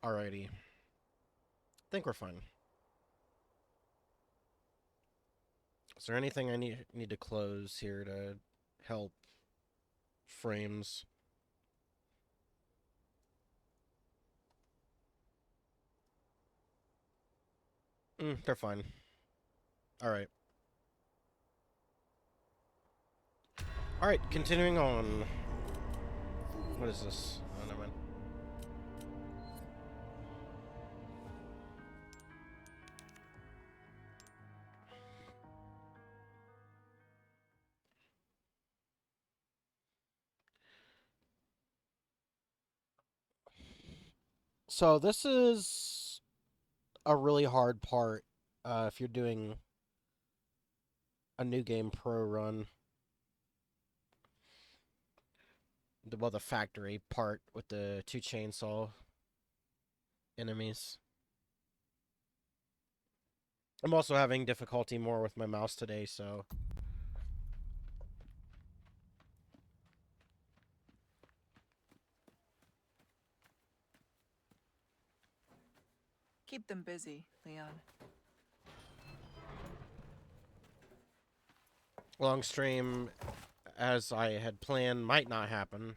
Alrighty. I think we're fine. Is there anything I need to close here to help frames? They're fine. Alright. Alright, continuing on. What is this? Oh, never mind. So this is a really hard part if you're doing a new game pro run. Well, the factory part with the two chainsaw enemies. I'm also having difficulty more with my mouse today, so Keep them busy, Leon. long stream as I had planned might not happen.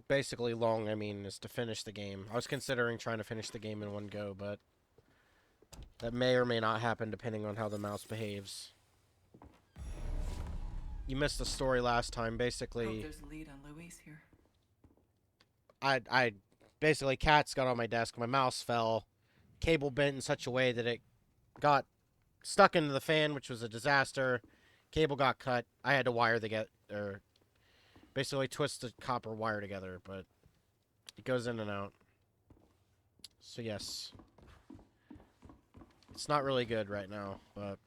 Basically, long, I mean, is to finish the game. I was considering trying to finish the game in one go, but that may or may not happen depending on how the mouse behaves. You missed the story last time. Hope Basically, there's a lead on Luis here. I basically cats got on my desk. My mouse fell. Cable bent in such a way that it got stuck into the fan, which was a disaster. Cable got cut. I had to wire the get or basically twist the copper wire together, but it goes in and out. So yes, it's not really good right now, but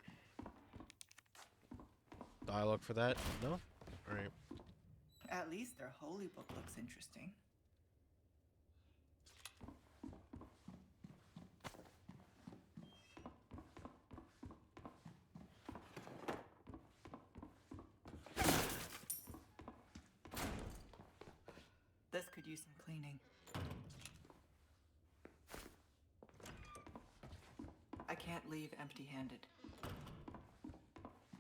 dialogue for that? No? Alright. At least their holy book looks interesting. This could use some cleaning. I can't leave empty-handed.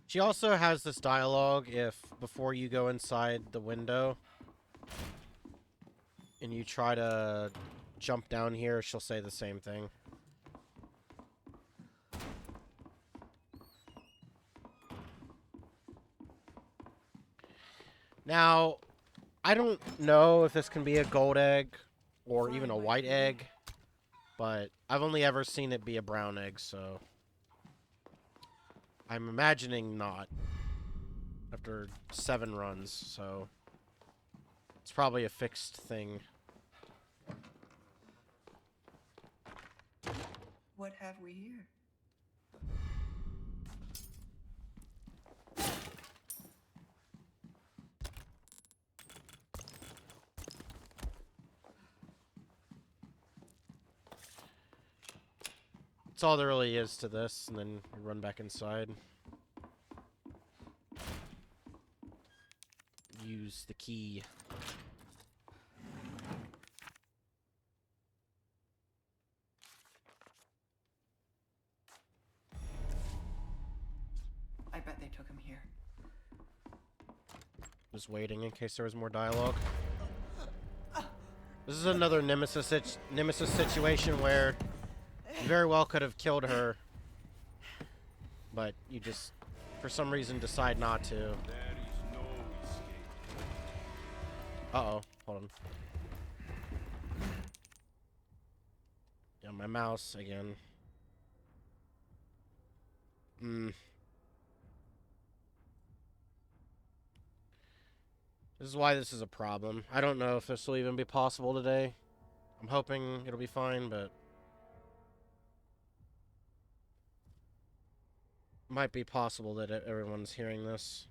She also has this dialogue if, before you go inside the window, and you try to jump down here, she'll say the same thing. Now, I don't know if this can be a gold egg or even a Fine, white Cutie. egg, but I've only ever seen it be a brown egg, so I'm imagining not after 7 runs, so it's probably a fixed thing. What have we here? That's all there really is to this, and then we run back inside. Use the key. I bet they took him here. Just waiting in case there was more dialogue. This is another Nemesis situation where you very well could have killed her, but you just, for some reason, decide not to. There is no escape. Uh-oh. Hold on. Yeah, my mouse again. This is why this is a problem. I don't know if this will even be possible today. I'm hoping it'll be fine, but might be possible that everyone's hearing this.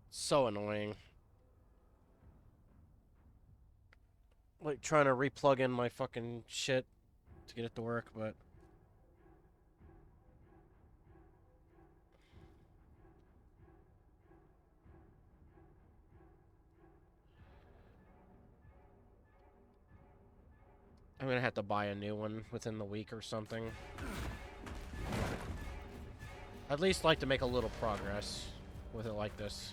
So annoying. Like trying to replug in my fucking shit to get it to work, but I'm gonna have to buy a new one within the week or something. I'd at least like to make a little progress with it like this.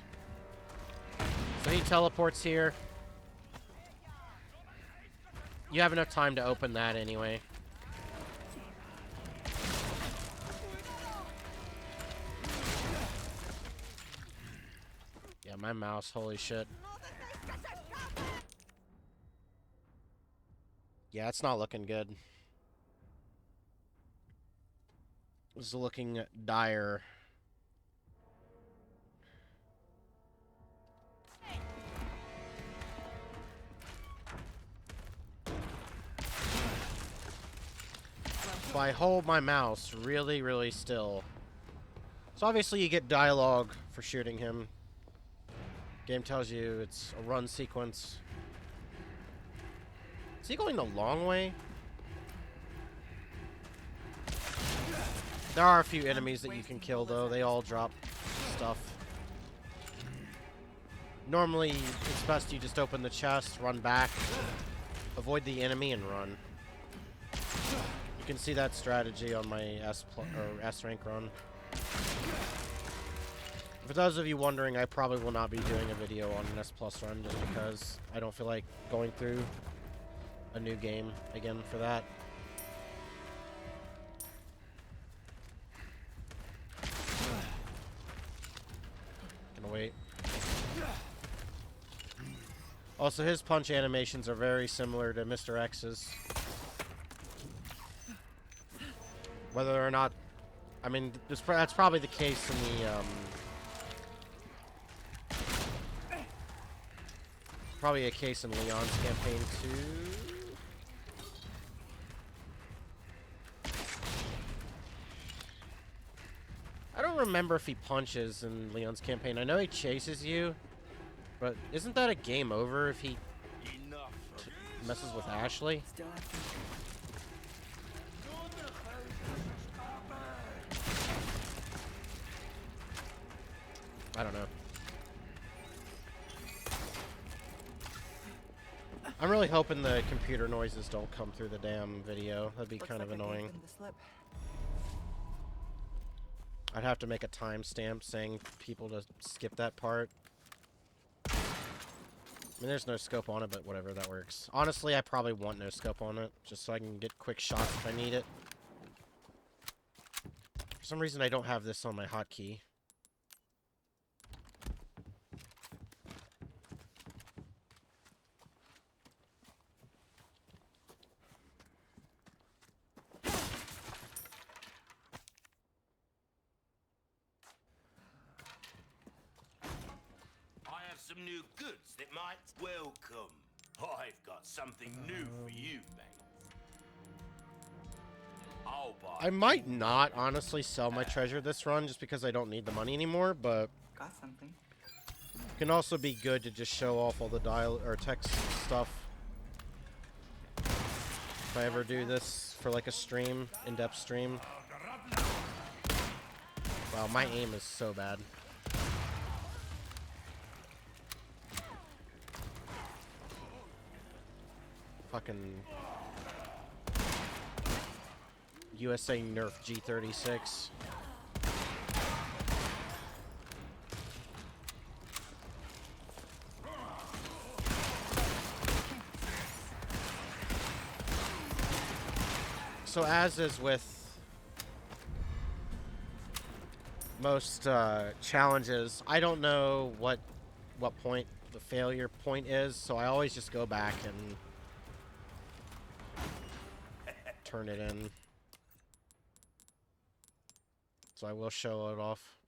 So he teleports here. You have enough time to open that anyway. Yeah, my mouse, holy shit. Yeah, it's not looking good. It's looking dire. If I hold my mouse really, really still. So obviously you get dialogue for shooting him. Game tells you it's a run sequence. Is he going the long way? There are a few enemies that you can kill though. They all drop stuff. Normally, it's best you just open the chest, run back, avoid the enemy, and run. You can see that strategy on my S rank run. For those of you wondering, I probably will not be doing a video on an S plus run just because I don't feel like going through a new game again for that. Gonna wait. Also, his punch animations are very similar to Mr. X's. Whether or not, I mean, that's probably the case in the, probably a case in Leon's campaign too. I don't remember if he punches in Leon's campaign. I know he chases you, but isn't that a game over if he messes with Ashley? Still have to. I don't know. I'm really hoping the computer noises don't come through the damn video. That'd be Looks kind of like I gave annoying. them the slip. I'd have to make a timestamp saying people to skip that part. I mean, there's no scope on it, but whatever, that works. Honestly, I probably want no scope on it, just so I can get quick shots if I need it. For some reason, I don't have this on my hotkey. Some new goods that might welcome. I've got something new for you, mate. I'll buy. I might not honestly sell my treasure this run just because I don't need the money anymore, but Got something. it can also be good to just show off all the dial or text stuff. If I ever do this for like a stream, in-depth stream. Wow, my aim is so bad. Fucking USA Nerf G36. So as is with most challenges, I don't know what point the failure point is, so I always just go back and turn it in. So I will show it off.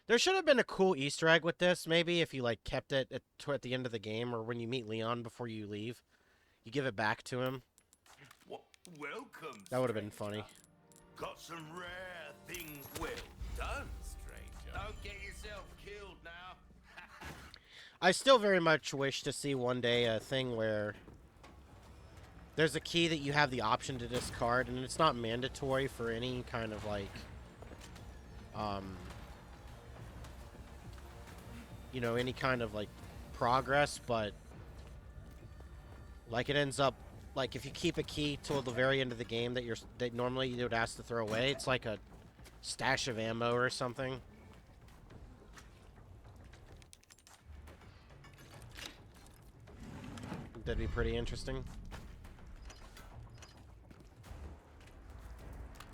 There should have been a cool Easter egg with this, maybe, if you like kept it at the end of the game, or when you meet Leon before you leave. You give it back to him. Welcome. That would have been funny. Got some rare things. Well done, stranger. Don't get yourself killed now. I still very much wish to see one day a thing where there's a key that you have the option to discard, and it's not mandatory for any kind of, like, you know, any kind of, like, progress, but, like, it ends up like if you keep a key till the very end of the game that normally you would ask to throw away, it's like a stash of ammo or something. That'd be pretty interesting.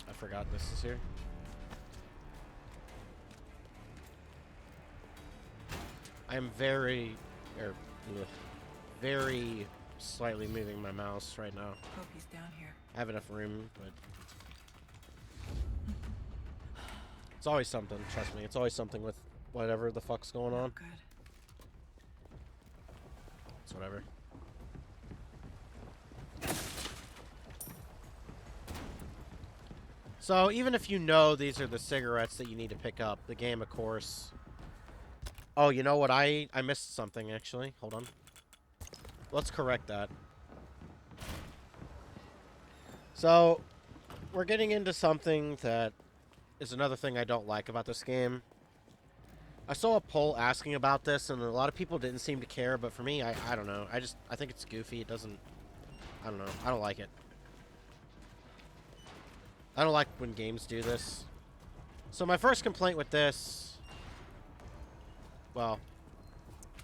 I forgot this is here. I am very slightly moving my mouse right now. Hope he's down here. I have enough room, but it's always something. Trust me, it's always something with whatever the fuck's going on. Good. It's whatever. So even if you know these are the cigarettes that you need to pick up, the game, of course. Oh, you know what? I missed something actually. Hold on. Let's correct that. So, we're getting into something that is another thing I don't like about this game. I saw a poll asking about this, and a lot of people didn't seem to care, but for me, I don't know. I think it's goofy. It doesn't... I don't know. I don't like it. I don't like when games do this. So my first complaint with this... Well,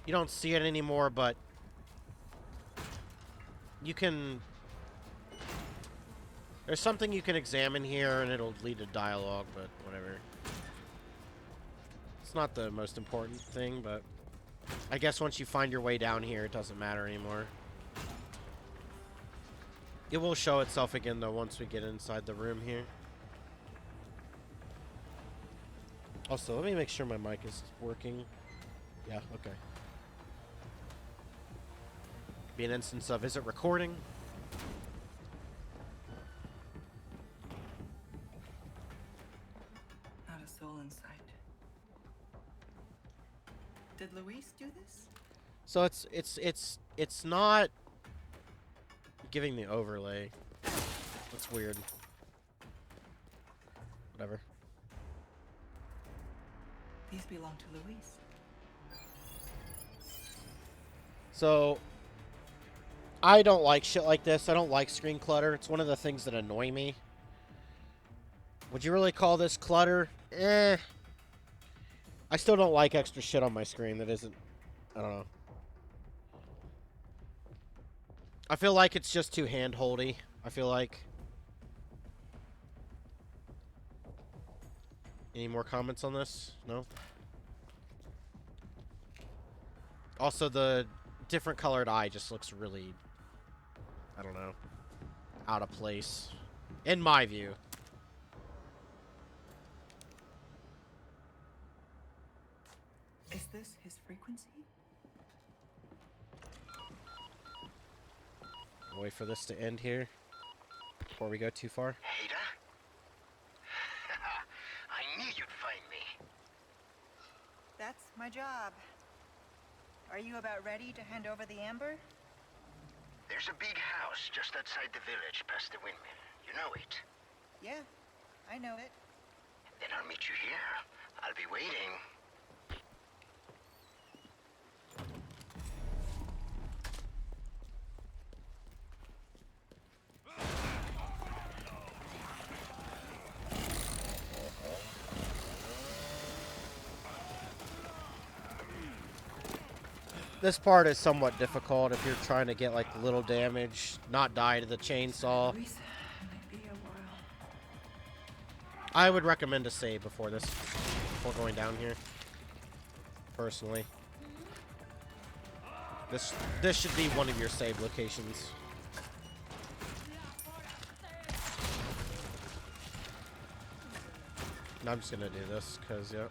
you don't see it anymore, but... You can... There's something you can examine here, and it'll lead to dialogue, but whatever. It's not the most important thing, but... I guess once you find your way down here, it doesn't matter anymore. It will show itself again, though, once we get inside the room here. Also, let me make sure my mic is working. Yeah, okay. Be an instance of, is it recording? Not a soul in sight. Did Luis do this? So it's not giving the overlay. That's weird. Whatever. These belong to Luis. So I don't like shit like this. I don't like screen clutter. It's one of the things that annoy me. Would you really call this clutter? Eh. I still don't like extra shit on my screen that isn't... I don't know. I feel like it's just too hand-holdy. I feel like. Any more comments on this? No? Also, the different colored eye just looks really... I don't know. Out of place. In my view. Is this his frequency? Wait for this to end here. Before we go too far. Ada? I knew you'd find me. That's my job. Are you about ready to hand over the amber? There's a big house just outside the village past the windmill. You know it. Yeah, I know it. Then I'll meet you here. I'll be waiting. This part is somewhat difficult if you're trying to get like little damage, not die to the chainsaw. Luis, might be a while. I would recommend a save before this, before going down here. Personally, this should be one of your save locations. And I'm just gonna do this because yeah.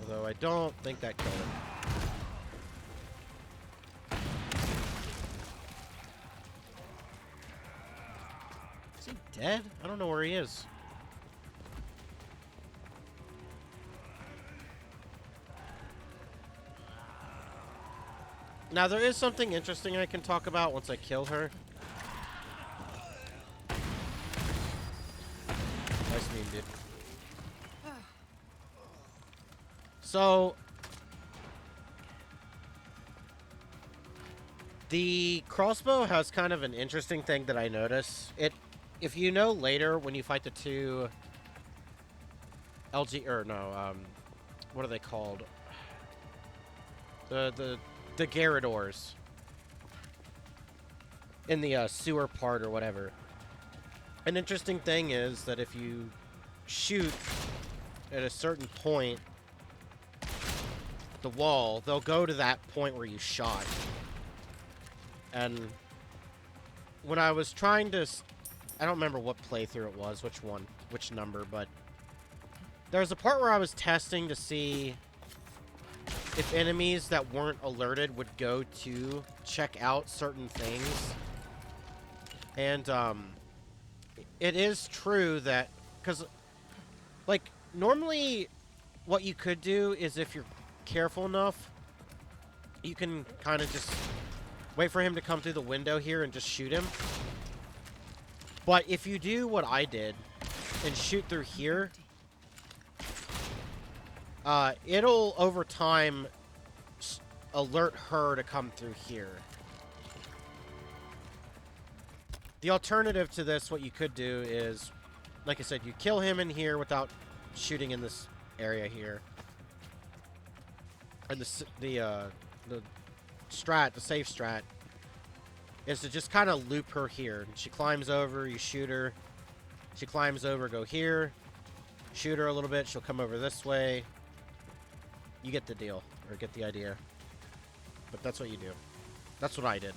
Although I don't think that killed him. Is he dead? I don't know where he is. Now there is something interesting I can talk about once I kill her. Nice meme, dude. So, The crossbow has kind of an interesting thing that I notice. If you know later when you fight the two what are they called? The Garradors in the sewer part or whatever. An interesting thing is that if you shoot at a certain point, the wall, they'll go to that point where you shot. And when I was trying to, I don't remember what playthrough it was, which number, but there was a part where I was testing to see if enemies that weren't alerted would go to check out certain things. And, it is true that, because, like, normally what you could do is if you're careful enough, you can kind of just wait for him to come through the window here and just shoot him. But if you do what I did and shoot through here, it'll, over time, alert her to come through here. The alternative to this, what you could do is, like I said, you kill him in here without shooting in this area here. And the safe strat, is to just kind of loop her here. She climbs over, you shoot her. She climbs over, go here. Shoot her a little bit, she'll come over this way. You get the deal, or get the idea. But that's what you do. That's what I did.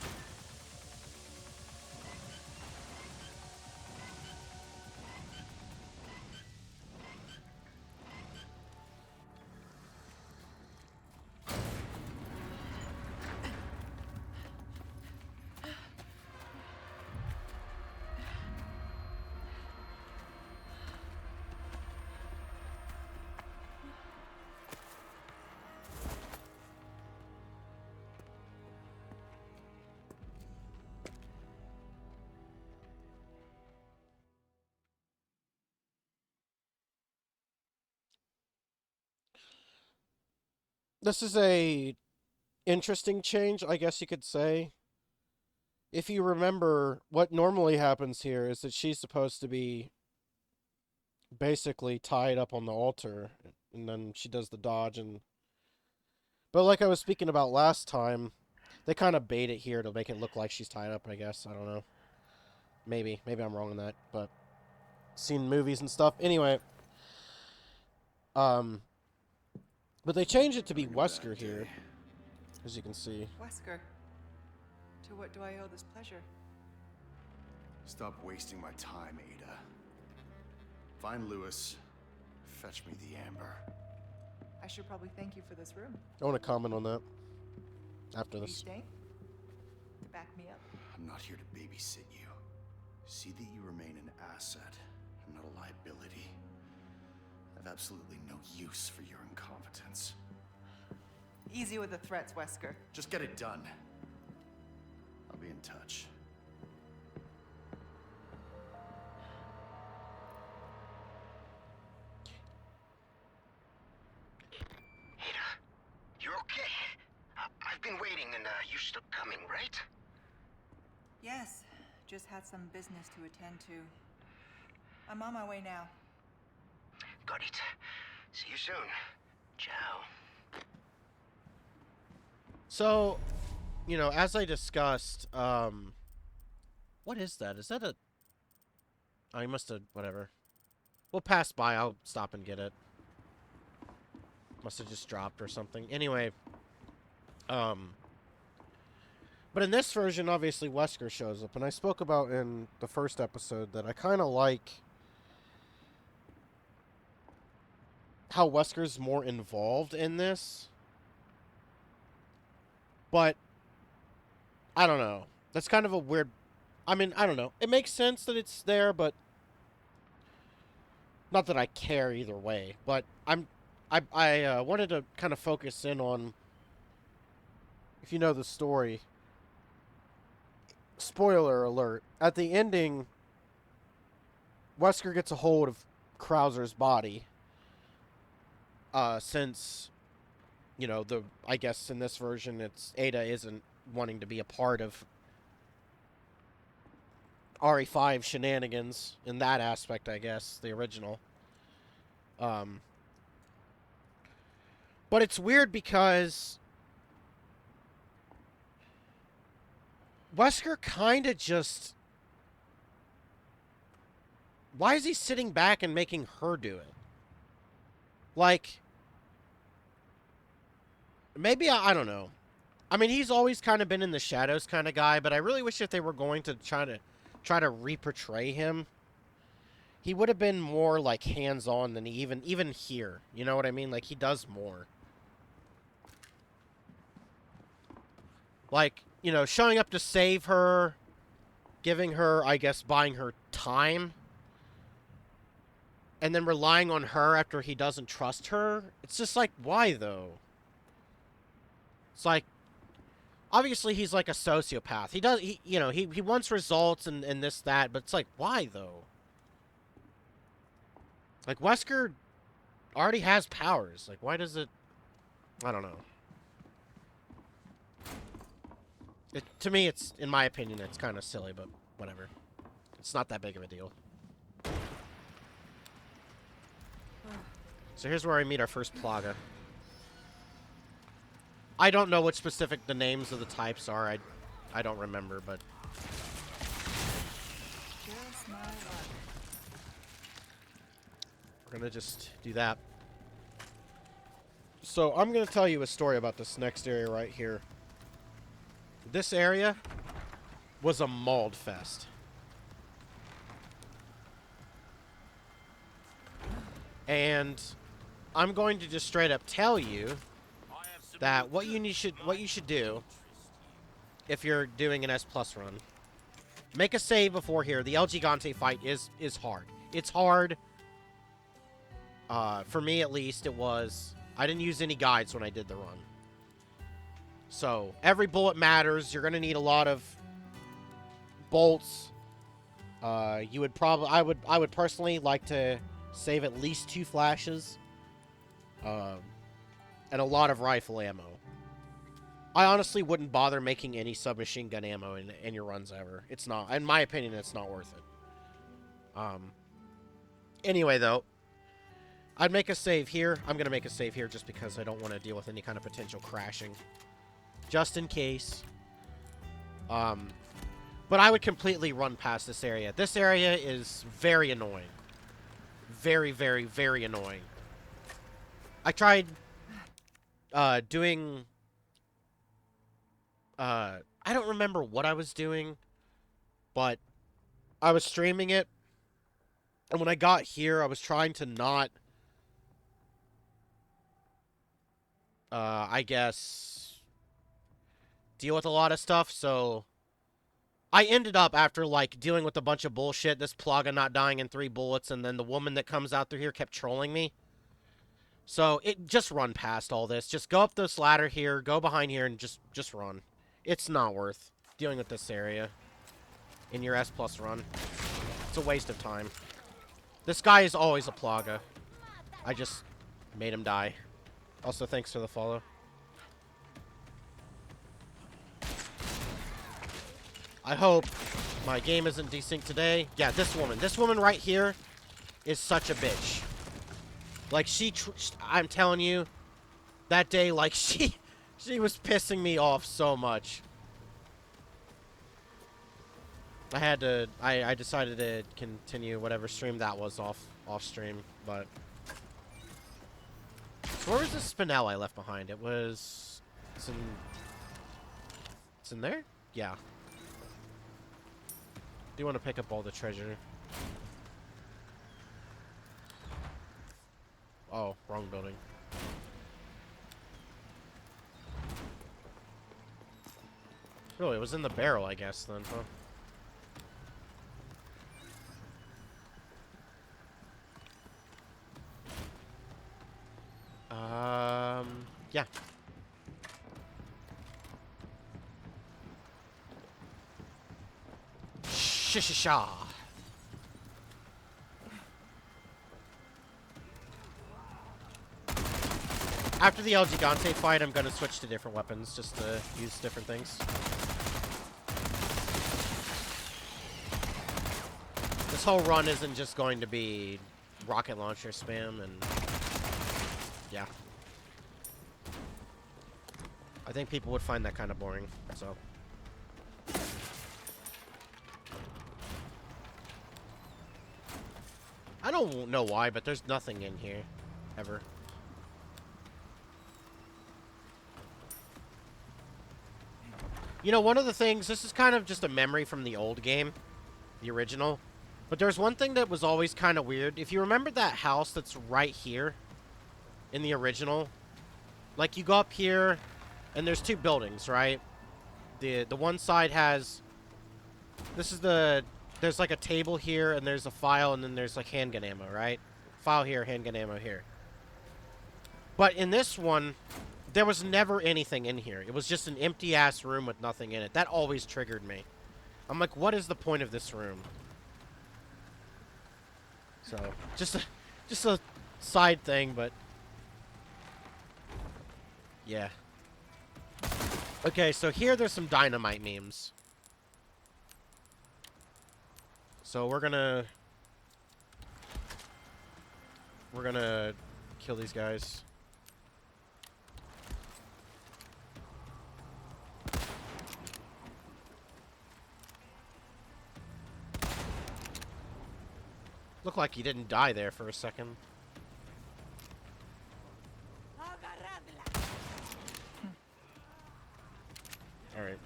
This is a interesting change, I guess you could say. If you remember, what normally happens here is that she's supposed to be basically tied up on the altar, and then she does the dodge. And but like I was speaking about last time, they kind of bait it here to make it look like she's tied up, I guess. I don't know. Maybe I'm wrong on that, but seen movies and stuff. Anyway, but they changed it to be Wesker here, as you can see. Wesker, to what do I owe this pleasure? Stop wasting my time, Ada. Find Lewis. Fetch me the amber. I should probably thank you for this room. I want to comment on that after You this. staying? To back me up? I'm not here to babysit you. See that you remain an asset and not a liability. I've absolutely no use for your incompetence. Easy with the threats, Wesker. Just get it done. I'll be in touch. Ada, you're okay. I've been waiting and you're still coming, right? Yes, just had some business to attend to. I'm on my way now. Got it. See you soon. Ciao. So, you know, as I discussed, what is that? Is that a... Oh, you must have... Whatever. We'll pass by. I'll stop and get it. Must have just dropped or something. Anyway, but in this version, obviously, Wesker shows up. And I spoke about in the first episode that I kind of like how Wesker's more involved in this. But I don't know. That's kind of a weird... I mean, I don't know. It makes sense that it's there, but... Not that I care either way. But I wanted to kind of focus in on... If you know the story... Spoiler alert. At the ending... Wesker gets a hold of Krauser's body. Since... You know, I guess in this version, Ada isn't wanting to be a part of RE5 shenanigans in that aspect, I guess, the original. But it's weird because Wesker kind of just... Why is he sitting back and making her do it? Like, maybe, I don't know. I mean, he's always kind of been in the shadows kind of guy, but I really wish if they were going to try to re-portray him, he would have been more, like, hands-on than he even here. You know what I mean? Like, he does more. Like, you know, showing up to save her, giving her, I guess, buying her time, and then relying on her after he doesn't trust her. It's just like, why, though? It's like, obviously he's like a sociopath. He wants results and this, that, but it's like, why, though? Like, Wesker already has powers. Like, why does it... I don't know. To me, it's, in my opinion, it's kind of silly, but whatever. It's not that big of a deal. So here's where I meet our first Plaga. I don't know what specific the names of the types are. I don't remember, but... Just my luck. We're gonna just do that. So I'm gonna tell you a story about this next area right here. This area was a mauled fest. And I'm going to just straight up tell you that what you should do if you're doing an S+ run. Make a save before here. The El Gigante fight is hard. It's hard. For me at least, it was. I didn't use any guides when I did the run. So every bullet matters. You're gonna need a lot of bolts. You would probably I would personally like to save at least 2 flashes. And a lot of rifle ammo. I honestly wouldn't bother making any submachine gun ammo in your runs ever. It's not, in my opinion, it's not worth it. Anyway, though, I'd make a save here. I'm gonna make a save here just because I don't want to deal with any kind of potential crashing. Just in case. But I would completely run past this area. This area is very annoying. Very, very, very annoying. I tried doing... I don't remember what I was doing, but I was streaming it, and when I got here, I was trying to not, I guess, deal with a lot of stuff, so I ended up, after, like, dealing with a bunch of bullshit, this Plaga not dying in 3 bullets, and then the woman that comes out through here kept trolling me. So, just run past all this. Just go up this ladder here, go behind here, and just run. It's not worth dealing with this area in your S+ run. It's a waste of time. This guy is always a Plaga. I just made him die. Also, thanks for the follow. I hope my game isn't desynced today. Yeah, this woman right here is such a bitch. Like, I'm telling you, that day, like, she was pissing me off so much. I decided to continue whatever stream that was off stream, but... So where was the Spinel I left behind? It's in there? Yeah. Do want to pick up all the treasure. Oh, wrong building. Really, it was in the barrel, I guess, then, huh? Yeah. Shishisha. After the El Gigante fight, I'm gonna switch to different weapons just to use different things. This whole run isn't just going to be rocket launcher spam and yeah. I think people would find that kind of boring, so. I don't know why, but there's nothing in here, ever. You know, one of the things, this is kind of just a memory from the old game, the original, but there's one thing that was always kind of weird. If you remember that house that's right here in the original, like you go up here, and there's two buildings, right? The one side has, there's like a table here, and there's a file, and then there's like handgun ammo, right? File here, handgun ammo here. But in this one, there was never anything in here. It was just an empty-ass room with nothing in it. That always triggered me. I'm like, what is the point of this room? So, just a side thing, but yeah. Okay, so here there's some dynamite memes. So we're gonna kill these guys. Looked like he didn't die there for a second. Alright.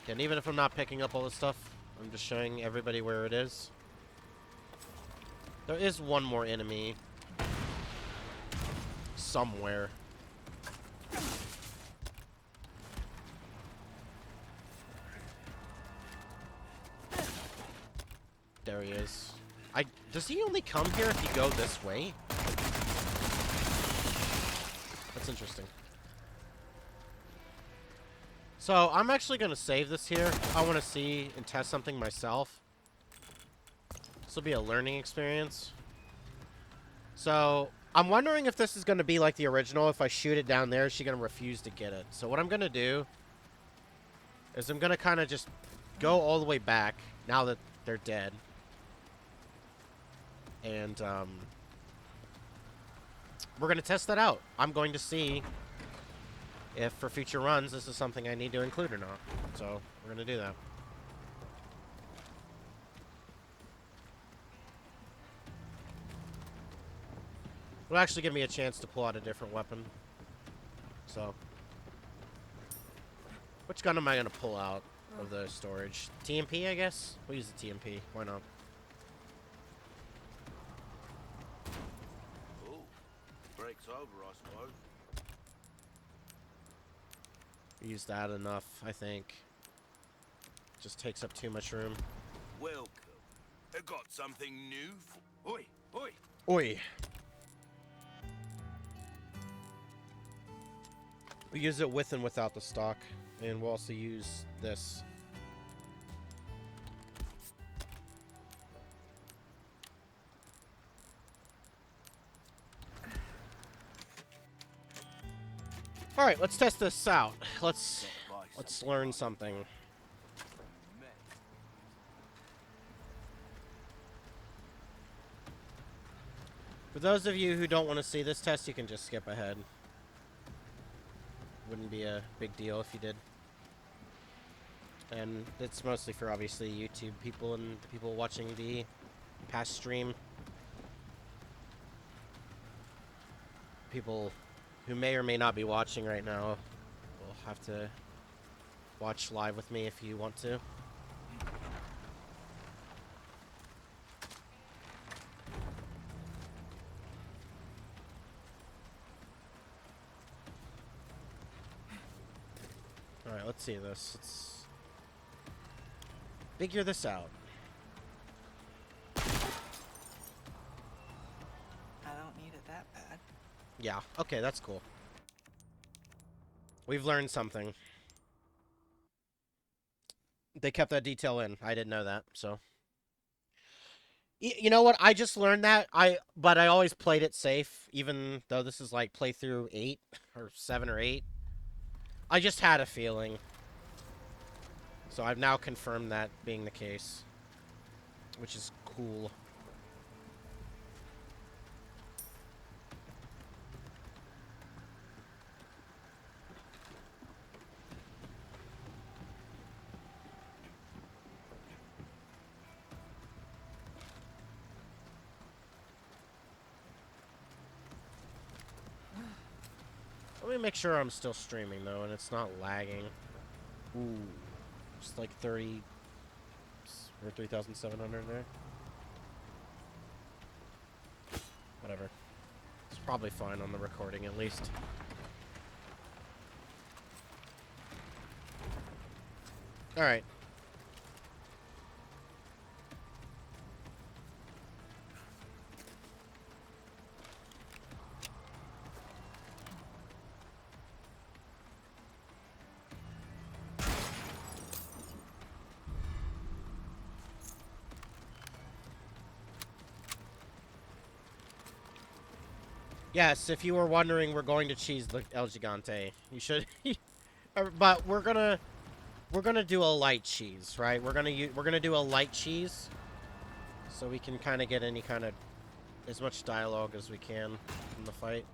And even if I'm not picking up all this stuff, I'm just showing everybody where it is. There is one more enemy somewhere. There he is. Does he only come here if you go this way? That's interesting. So, I'm actually going to save this here. I want to see and test something myself. This will be a learning experience. So, I'm wondering if this is going to be like the original. If I shoot it down there, is she going to refuse to get it? So, what I'm going to do is I'm going to kind of just go all the way back now that they're dead. And, we're going to test that out. I'm going to see if for future runs this is something I need to include or not. So, we're going to do that. It'll actually give me a chance to pull out a different weapon. So, which gun am I going to pull out of the storage? TMP, I guess? We'll use the TMP. Why not? Oh, breaks over, I suppose. Use that enough, I think. Just takes up too much room. Welcome. I got something new for... Oi, oi. Oi. We use it with and without the stock. And we'll also use this. Alright, let's test this out. Let's learn something. For those of you who don't want to see this test, you can just skip ahead. Wouldn't be a big deal if you did. And it's mostly for, obviously, YouTube people and the people watching the past stream. People who may or may not be watching right now will have to watch live with me if you want to. Alright, let's see this. Let's figure this out. I don't need it that bad. Yeah, okay, that's cool. We've learned something. They kept that detail in. I didn't know that, so. You know what? I just learned that. But I always played it safe, even though this is like playthrough 8 or 7 or 8. I just had a feeling. So I've now confirmed that being the case, which is cool. Let me make sure I'm still streaming, though, and it's not lagging. Ooh. Just like 30 or 3,700 there. Whatever. It's probably fine on the recording, at least. Alright. Yes, if you were wondering, we're going to cheese the El Gigante. You should, but we're gonna do a light cheese, right? We're gonna do a light cheese, so we can kind of get any kind of as much dialogue as we can in the fight.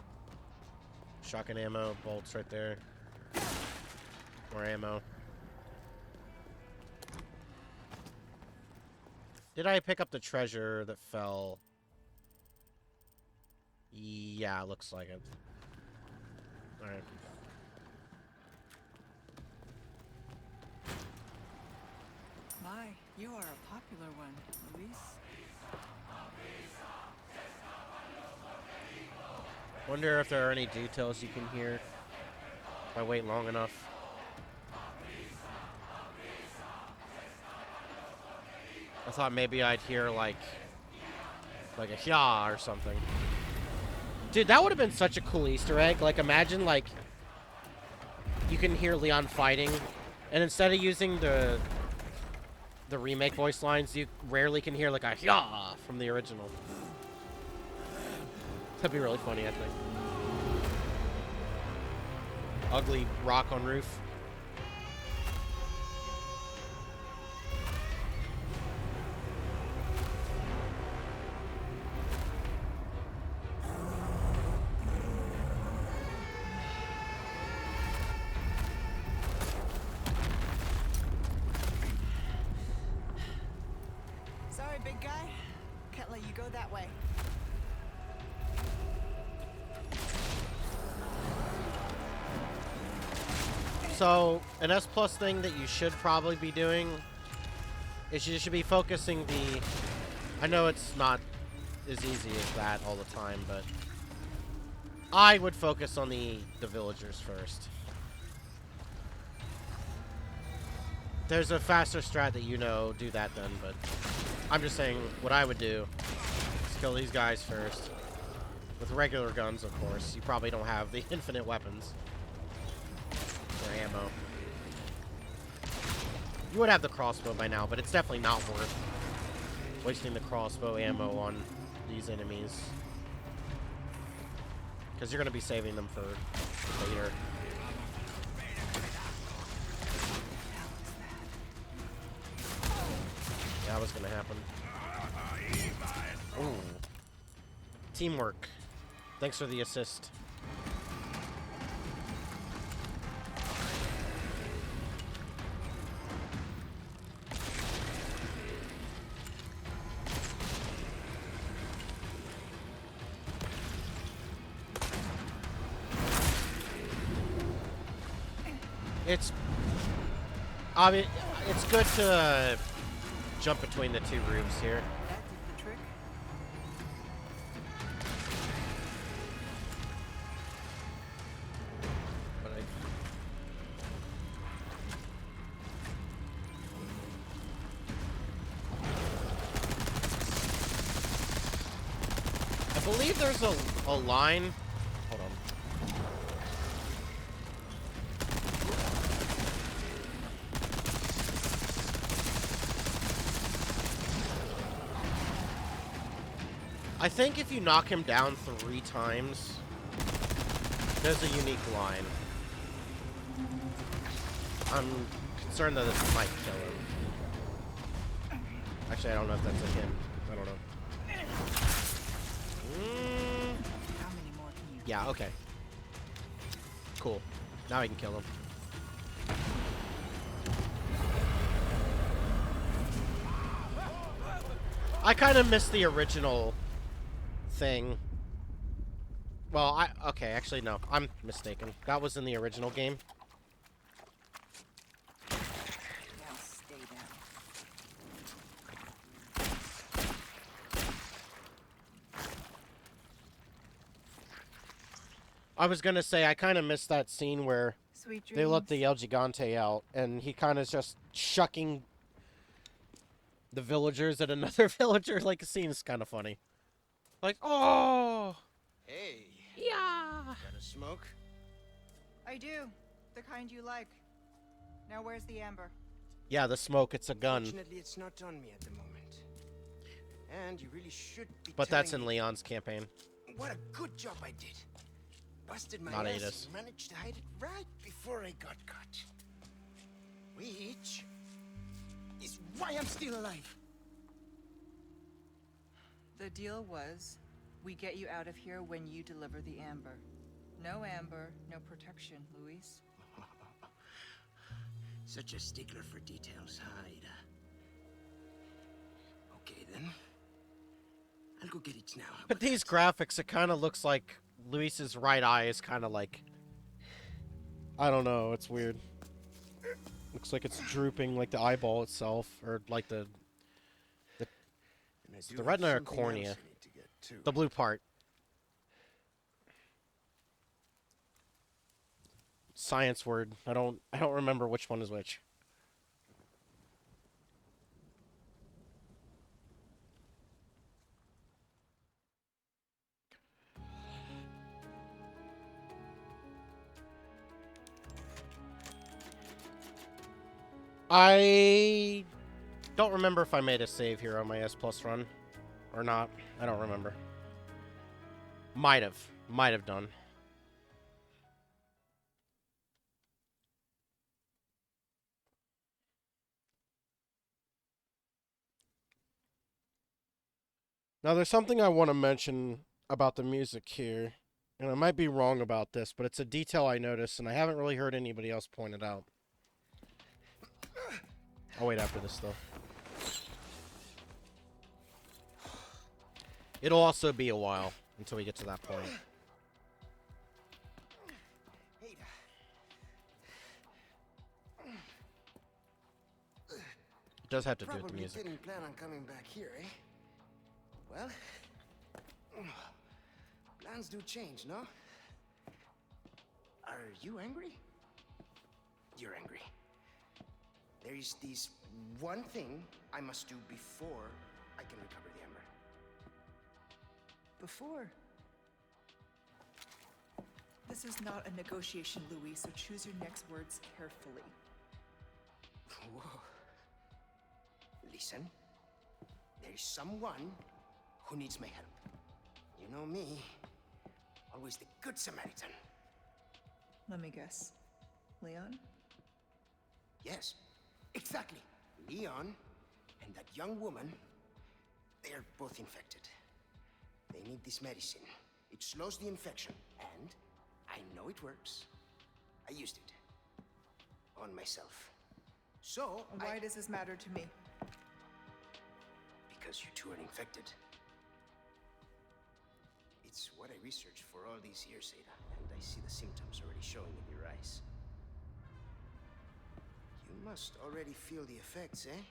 Shotgun ammo, bolts right there. More ammo. Did I pick up the treasure that fell? Yeah, looks like it. Alright. My, you are a popular one, Luis. Wonder if there are any details you can hear if I wait long enough. I thought maybe I'd hear like a hya or something. Dude, that would have been such a cool Easter egg. Like, imagine, like, you can hear Leon fighting, and instead of using the remake voice lines, you rarely can hear, like, a hya from the original. That'd be really funny, I think. Ugly rock on roof. Sorry, big guy. Can't let you go that way. So, an S plus thing that you should probably be doing is you should be focusing the... I know it's not as easy as that all the time, but I would focus on the villagers first. There's a faster strat that you know, do that then, but I'm just saying what I would do is kill these guys first. With regular guns, of course. You probably don't have the infinite weapons. Or ammo. You would have the crossbow by now, but it's definitely not worth wasting the crossbow ammo on these enemies. Because you're going to be saving them for later. Yeah, that was going to happen. Ooh. Teamwork. Thanks for the assist. I mean, it's good to jump between the two roofs here. That did the trick. But I believe there's a line. Hold on. I think if you knock him down 3 times, there's a unique line. I'm concerned that this might kill him. Actually, I don't know if that's a him. I don't know. How many more can you Yeah, okay. Cool. Now I can kill him. I kind of missed the original thing. Well, okay, actually, no. I'm mistaken. That was in the original game. now stay down? I was gonna say, I kind of missed that scene where Sweet dreams. they let the El Gigante out, and he kind of just shucking the villagers at another villager. Like, the scene is kind of funny. Like, oh! Hey, Yeah! got a smoke? I do. The kind you like. Now where's the amber? Yeah, the smoke, it's a gun. Fortunately, it's not on me at the moment. And you really should be But that's in telling me Leon's campaign. what a good job I did. Busted my Not ass Ada's. and managed to hide it right before I got caught. Which is why I'm still alive. The deal was, we get you out of here when you deliver the amber. No amber, no protection, Luis. Such a stickler for details, huh, Ada? Okay, then. I'll go get it now. How But about these that? graphics, it kind of looks like Luis's right eye is kind of like... I don't know, it's weird. Looks like it's drooping like the eyeball itself, or like the And I It's do the have retina or something cornea? else I need to get to. the blue part. Science word. I don't remember which one is which. I don't remember if I made a save here on my S Plus run or not. I don't remember. Might have done. Now, there's something I want to mention about the music here, and I might be wrong about this, but it's a detail I noticed, and I haven't really heard anybody else point it out. I'll wait after this, though. It'll also be a while until we get to that point. Ada. It does have to do with the Probably music. didn't plan on coming back here, eh? Well, plans do change, no? Are you angry? You're angry. There is this one thing I must do before I can recover the ember. Before. This is not a negotiation, Luis, so choose your next words carefully. Whoa. Listen, there is someone who needs my help. You know me, always the good Samaritan. Let me guess. Leon? Yes, exactly. Leon and that young woman, they are both infected. They need this medicine. It slows the infection, and I know it works. I used it on myself. So, Why does this matter to me? because you two are infected. It's what I researched for all these years, Ada, and I see the symptoms already showing in your eyes. You must already feel the effects, eh?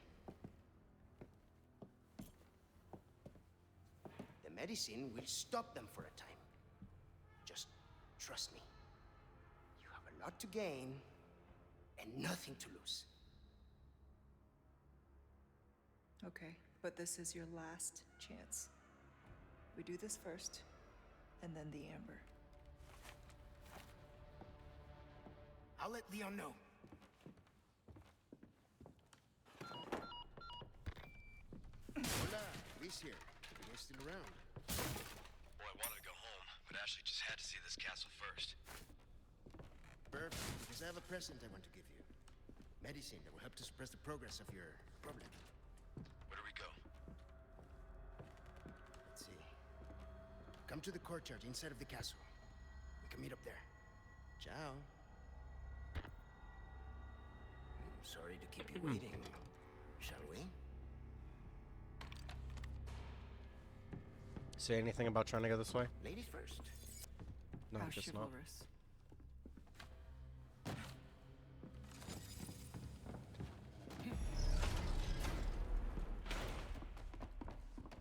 The medicine will stop them for a time. Just trust me. You have a lot to gain and nothing to lose. Okay, but this is your last chance. We do this first, and then the amber. I'll let Leon know. Hola, Luis here. You guys still around? Well, I wanted to go home, but Ashley just had to see this castle first. Perfect, because I have a present I want to give you. Medicine that will help to suppress the progress of your problem. Where do we go? Let's see. Come to the courtyard inside of the castle. We can meet up there. Ciao. Sorry to keep you waiting. Shall we? Say anything about trying to go this way? Ladies first. No, How just not. chivalrous.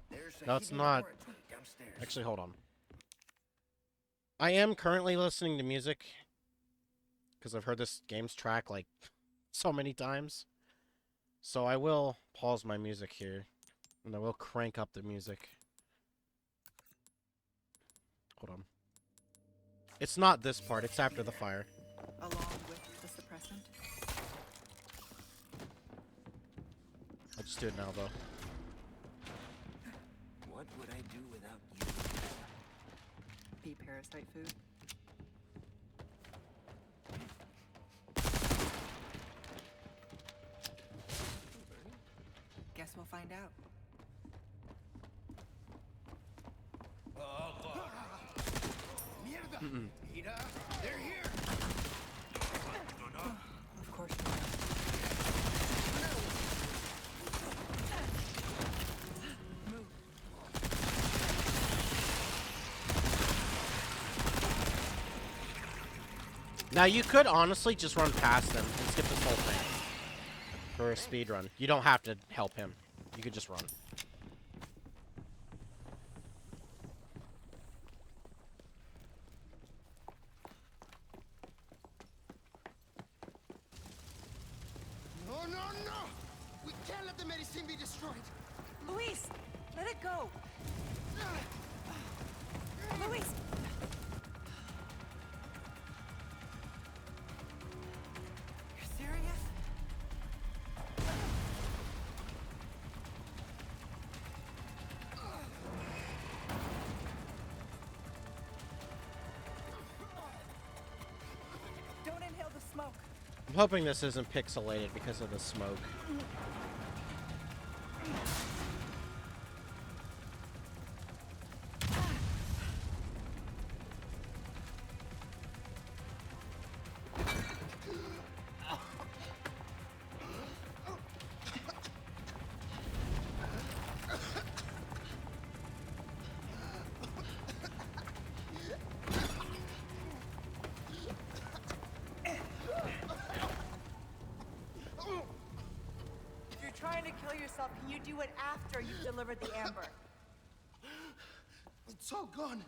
There's a No, it's hidden not. laboratory downstairs. Actually, hold on. I am currently listening to music because I've heard this game's track like so many times. So I will pause my music here and I will crank up the music. Hold on. It's not this part, it's after the fire. Along with the suppressant. I'll just do it now though. What would I do without you? Be parasite food. Guess we'll find out. Mierda! Mira! They're here! Of course you are. Move. Now you could honestly just run past them and skip this whole thing. For a speed run. You don't have to help him. You could just run. No, no, no! We can't let the medicine be destroyed! Luis, let it go. Luis. You're serious? Don't inhale the smoke. I'm hoping this isn't pixelated because of the smoke. If you're trying to kill yourself, can you do it after you've delivered the amber? It's all gone.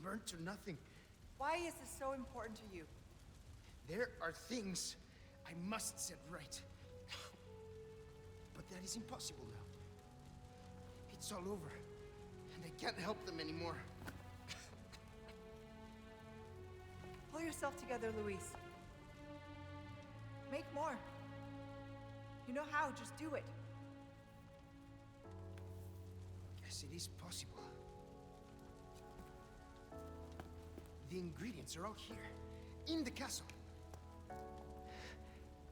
Burnt to nothing. Why is this so important to you? There are things I must set right. But that is impossible now. It's all over. And I can't help them anymore. Pull yourself together, Luis. Make more. You know how, just do it. Yes, it is possible. The ingredients are all here, in the castle.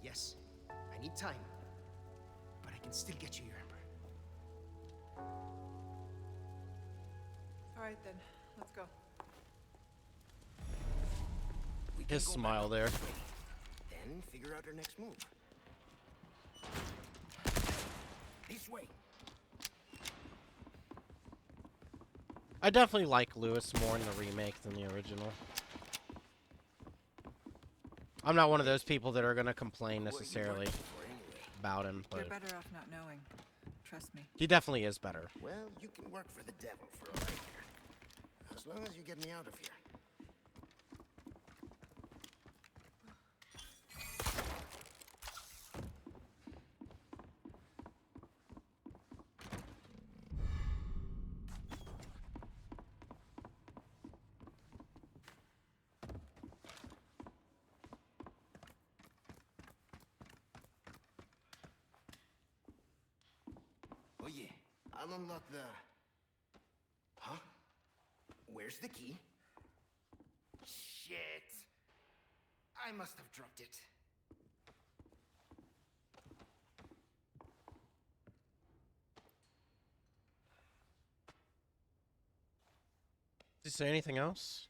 Yes, I need time, but I can still get you your ember. All right, then. Let's go. We can His go back smile up there. this way, then figure out our next move. This way. I definitely like Lewis more in the remake than the original. I'm not one of those people that are going to complain necessarily about him, You're but better off not knowing. Trust me. he definitely is better. Well, you can work for the devil for all I care. As long as you get me out of here. Oye, I'll unlock the... Huh? Where's the key? Shit! I must have dropped it. Did you say anything else?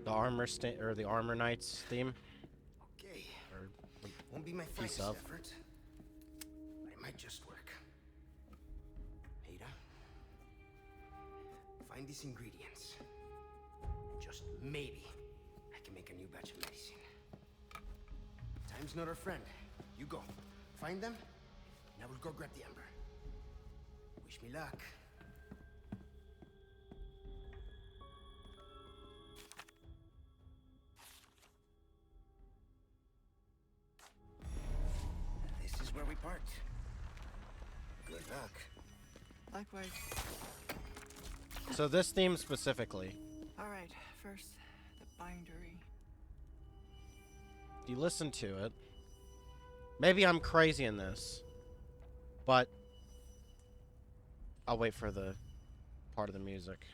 The or the armor knights theme. Okay. Or Won't be my piece finest of. effort, but it might just work. Ada, find these ingredients. Just maybe I can make a new batch of medicine. Time's not our friend. You go. Find them, and I will go grab the amber. Wish me luck. This is where we part. Good luck. Likewise. So this theme specifically. All right, first, the bindery. You listen to it. Maybe I'm crazy in this, but I'll wait for the part of the music.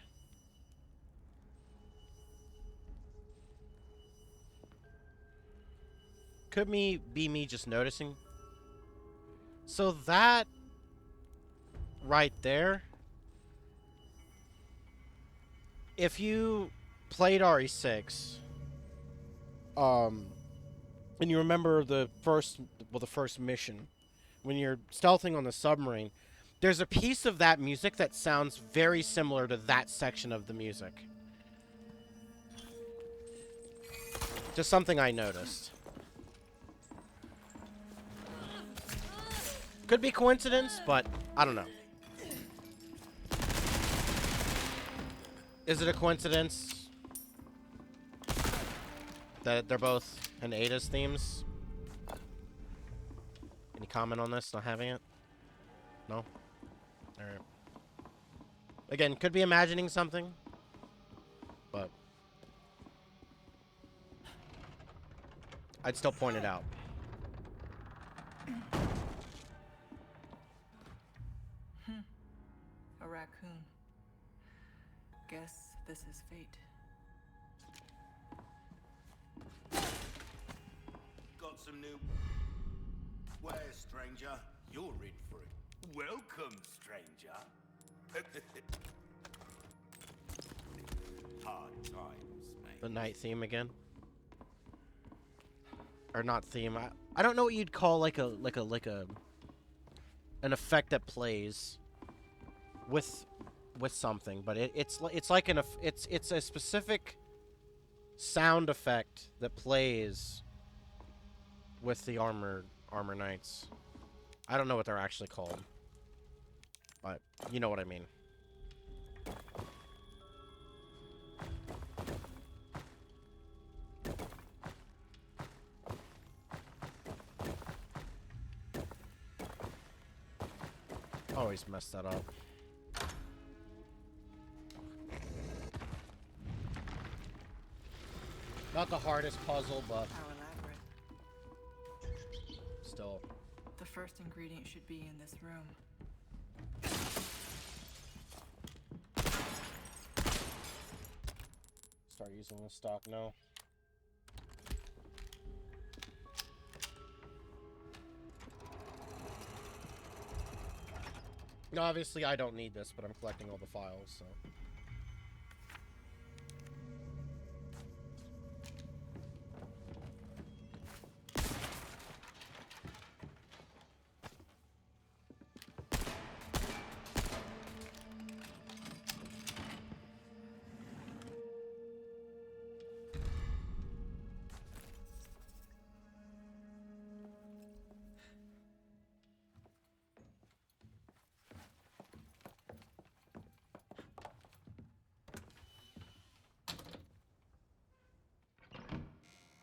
Could be me just noticing? So that right there, if you played RE6, and you remember the first mission, when you're stealthing on the submarine, there's a piece of that music that sounds very similar to that section of the music. Just something I noticed. Could be coincidence, but I don't know. Is it a coincidence that they're both in Ada's themes? Any comment on this? Not having it? No? Alright. Again, could be imagining something, but I'd still point it out. A raccoon. Guess this is fate. Got some new wares, stranger. You're in for it. Welcome, stranger. Hard times, mate. The night theme again. Or not theme. I don't know what you'd call like an effect that plays with something, but it's like it's a specific sound effect that plays with the armor knights. I don't know what they're actually called, but you know what I mean. Always mess that up. Not the hardest puzzle, but How elaborate. still. The first ingredient should be in this room. Start using the stock now. No, obviously I don't need this, but I'm collecting all the files, so.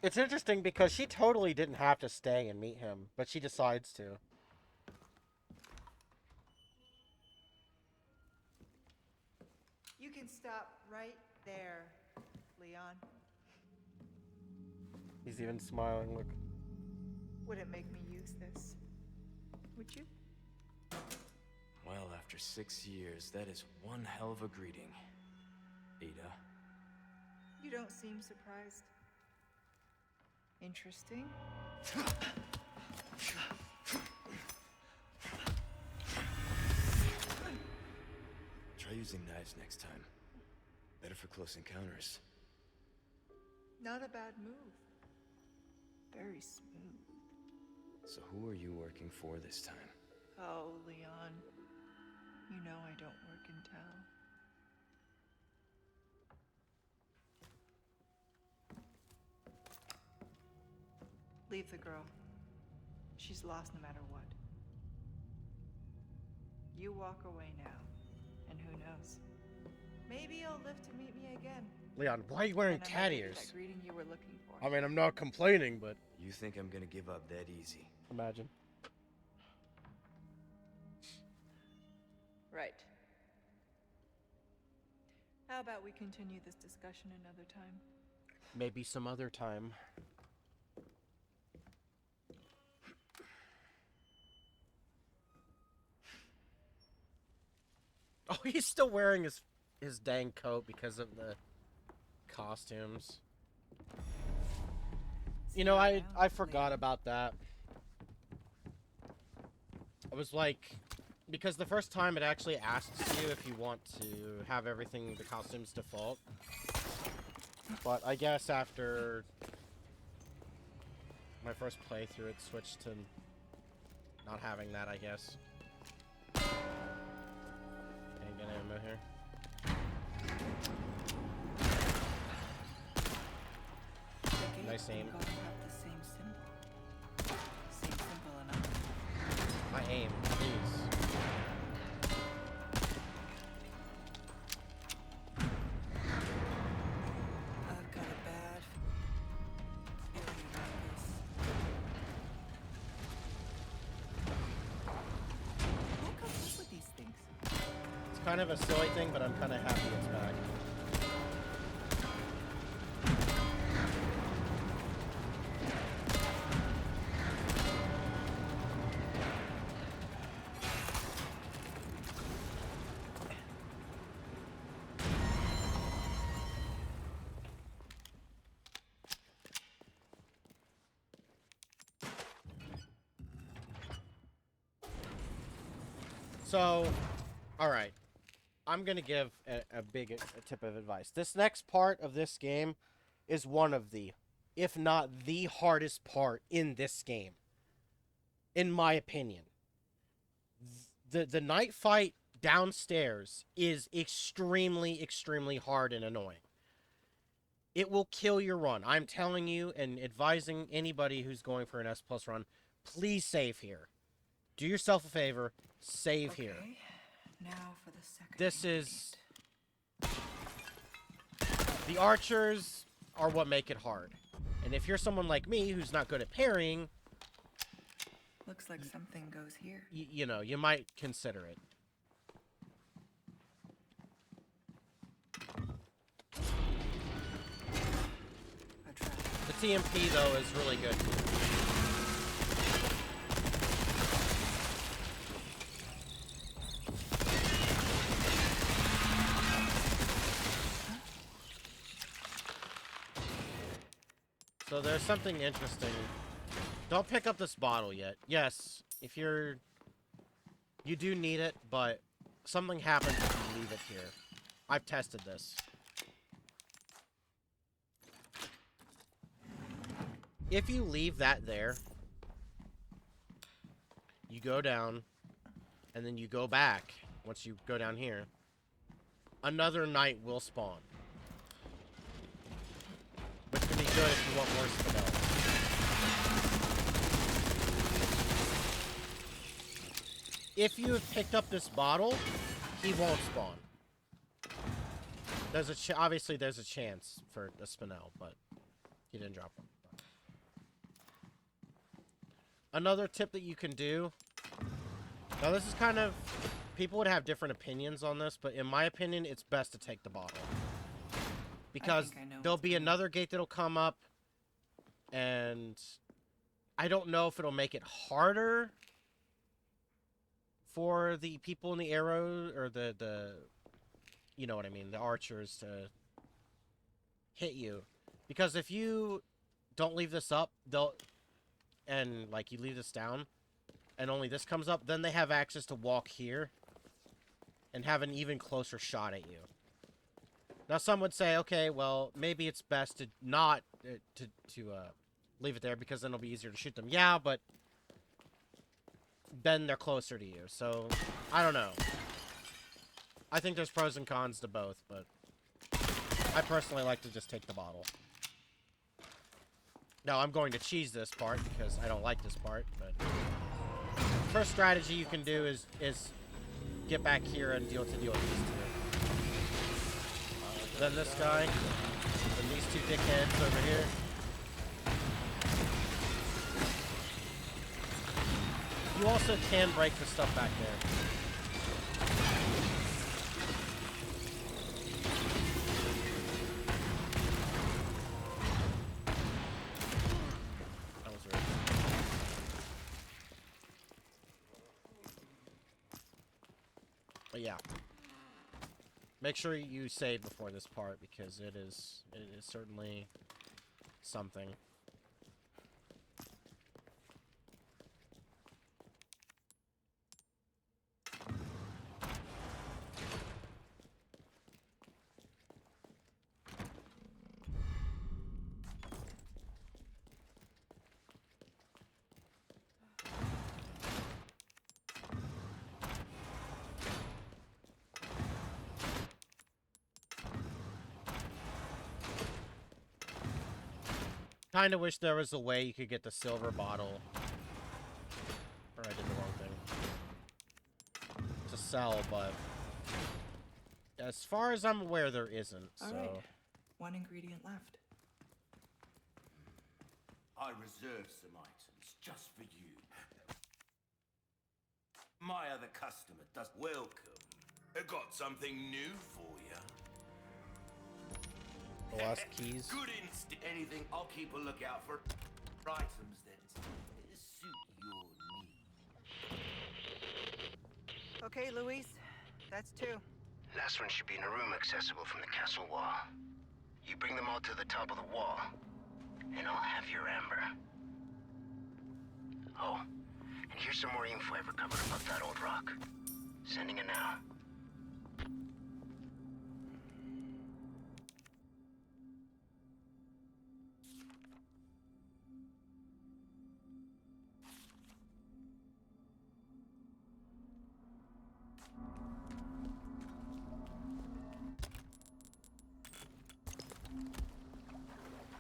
It's interesting because she totally didn't have to stay and meet him, but she decides to. You can stop right there, Leon. He's even smiling. Look. Wouldn't make me use this, would you? Well, after 6 years, that is one hell of a greeting, Ada. You don't seem surprised. Interesting. Try using knives next time. Better for close encounters. Not a bad move. Very smooth. So who are you working for this time? Oh, Leon. You know I don't work in town. Leave the girl. She's lost no matter what. You walk away now, and who knows? Maybe you'll live to meet me again. Leon, why are you wearing And I cat might be ears? that greeting you were looking for. I mean, I'm not complaining, but You think I'm gonna give up that easy? imagine. Right. How about we continue this discussion another time? Maybe some other time. Oh, he's still wearing his dang coat because of the costumes. See You know, you I around, forgot Leon. about that. I was like, because the first time it actually asks you if you want to have everything, the costumes default. But I guess after my first playthrough, it switched to not having that, I guess. Ain't gonna ammo here. Nice aim. Have the same symbol. Same symbol enough. My aim, please. I've got a bad feeling about this. Who comes up with these things? It's kind of a silly thing, but I'm kind of happy it's back. So, alright. I'm going to give a big tip of advice. This next part of this game is one of the, if not the hardest part in this game. In my opinion. The night fight downstairs is extremely, extremely hard and annoying. It will kill your run. I'm telling you and advising anybody who's going for an S+ run, please save here. Do yourself a favor, save here. Okay, now for the second. This is... The archers are what make it hard. And if you're someone like me who's not good at parrying, Looks like something goes here. you know, you might consider it. A trap. The TMP, though, is really good. So there's something interesting. Don't pick up this bottle yet. Yes, if you're... You do need it, but something happens if you leave it here. I've tested this. If you leave that there, you go down, and then you go back, once you go down here, another knight will spawn. Which can be good if you want more spells. If you have picked up this bottle, he won't spawn. There's a obviously there's a chance for a spinel, but he didn't drop one. Another tip that you can do. Now this is kind of, people would have different opinions on this, but in my opinion, it's best to take the bottle. Because think I know there'll what's be coming. another gate that'll come up, and I don't know if it'll make it harder for the people in the arrow, or the you know what I mean, the archers to hit you. Because if you don't leave this up, and like you leave this down, and only this comes up, then they have access to walk here and have an even closer shot at you. Now some would say, okay, well, maybe it's best to not leave it there, because then it'll be easier to shoot them. Yeah, but then they're closer to you, so I don't know. I think there's pros and cons to both, but I personally like to just take the bottle. Now, I'm going to cheese this part because I don't like this part, but first strategy you can do is get back here and deal with these two. Then this guy, then these two dickheads over here. You also can break the stuff back there. That was weird. But yeah. Make sure you save before this part, because it is certainly something. Kind of wish there was a way you could get the silver bottle. Or I did the wrong thing. To sell, but as far as I'm aware, there isn't. So. All right. One ingredient left. I reserved some items just for you. My other customer does welcome. I got something new for you. The last keys. Good instinct. Anything, I'll keep a lookout for items that suit your needs. Okay, Luis. That's two. Last one should be in a room accessible from the castle wall. You bring them all to the top of the wall, and I'll have your amber. Oh, and here's some more info I recovered about that old rock. Sending it now.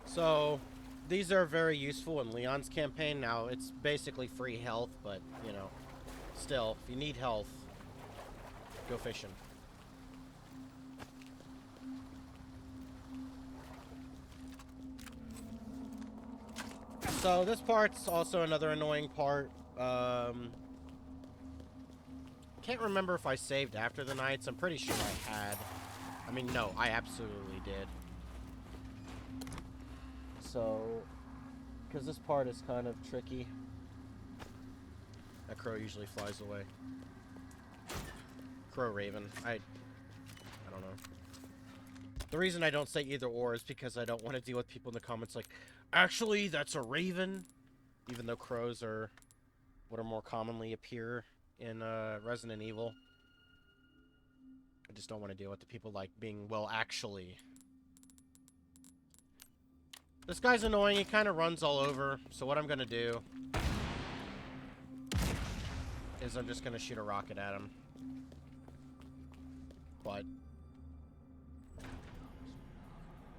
So, these are very useful in Leon's campaign. Now, it's basically free health, but, you know, still, if you need health, go fishing. So, this part's also another annoying part. Can't remember if I saved after the nights. I'm pretty sure I had. I mean, no, I absolutely did. So, because this part is kind of tricky. That crow usually flies away. Crow raven. I don't know. The reason I don't say either or is because I don't want to deal with people in the comments like, actually, that's a raven. Even though crows are what are more commonly appear in Resident Evil. I just don't want to deal with the people like being, well, actually. This guy's annoying, he kind of runs all over, so what I'm gonna do is I'm just gonna shoot a rocket at him. But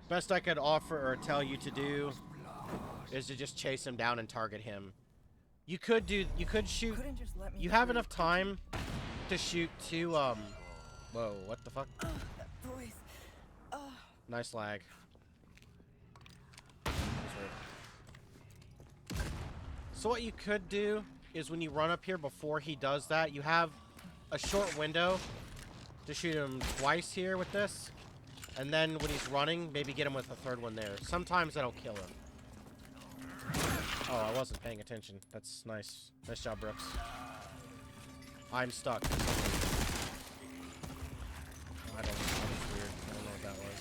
best I could offer or tell you to do is to just chase him down and target him. You could shoot, Couldn't just let me you have through. enough time to shoot two, whoa, what the fuck? That voice. Nice lag. So what you could do is when you run up here before he does that, you have a short window to shoot him twice here with this, And then when he's running, maybe get him with a third one there. Sometimes that'll kill him. Oh, I wasn't paying attention. That's nice. Nice job, Brooks. I'm stuck. I don't know. That was weird. I don't know what that was.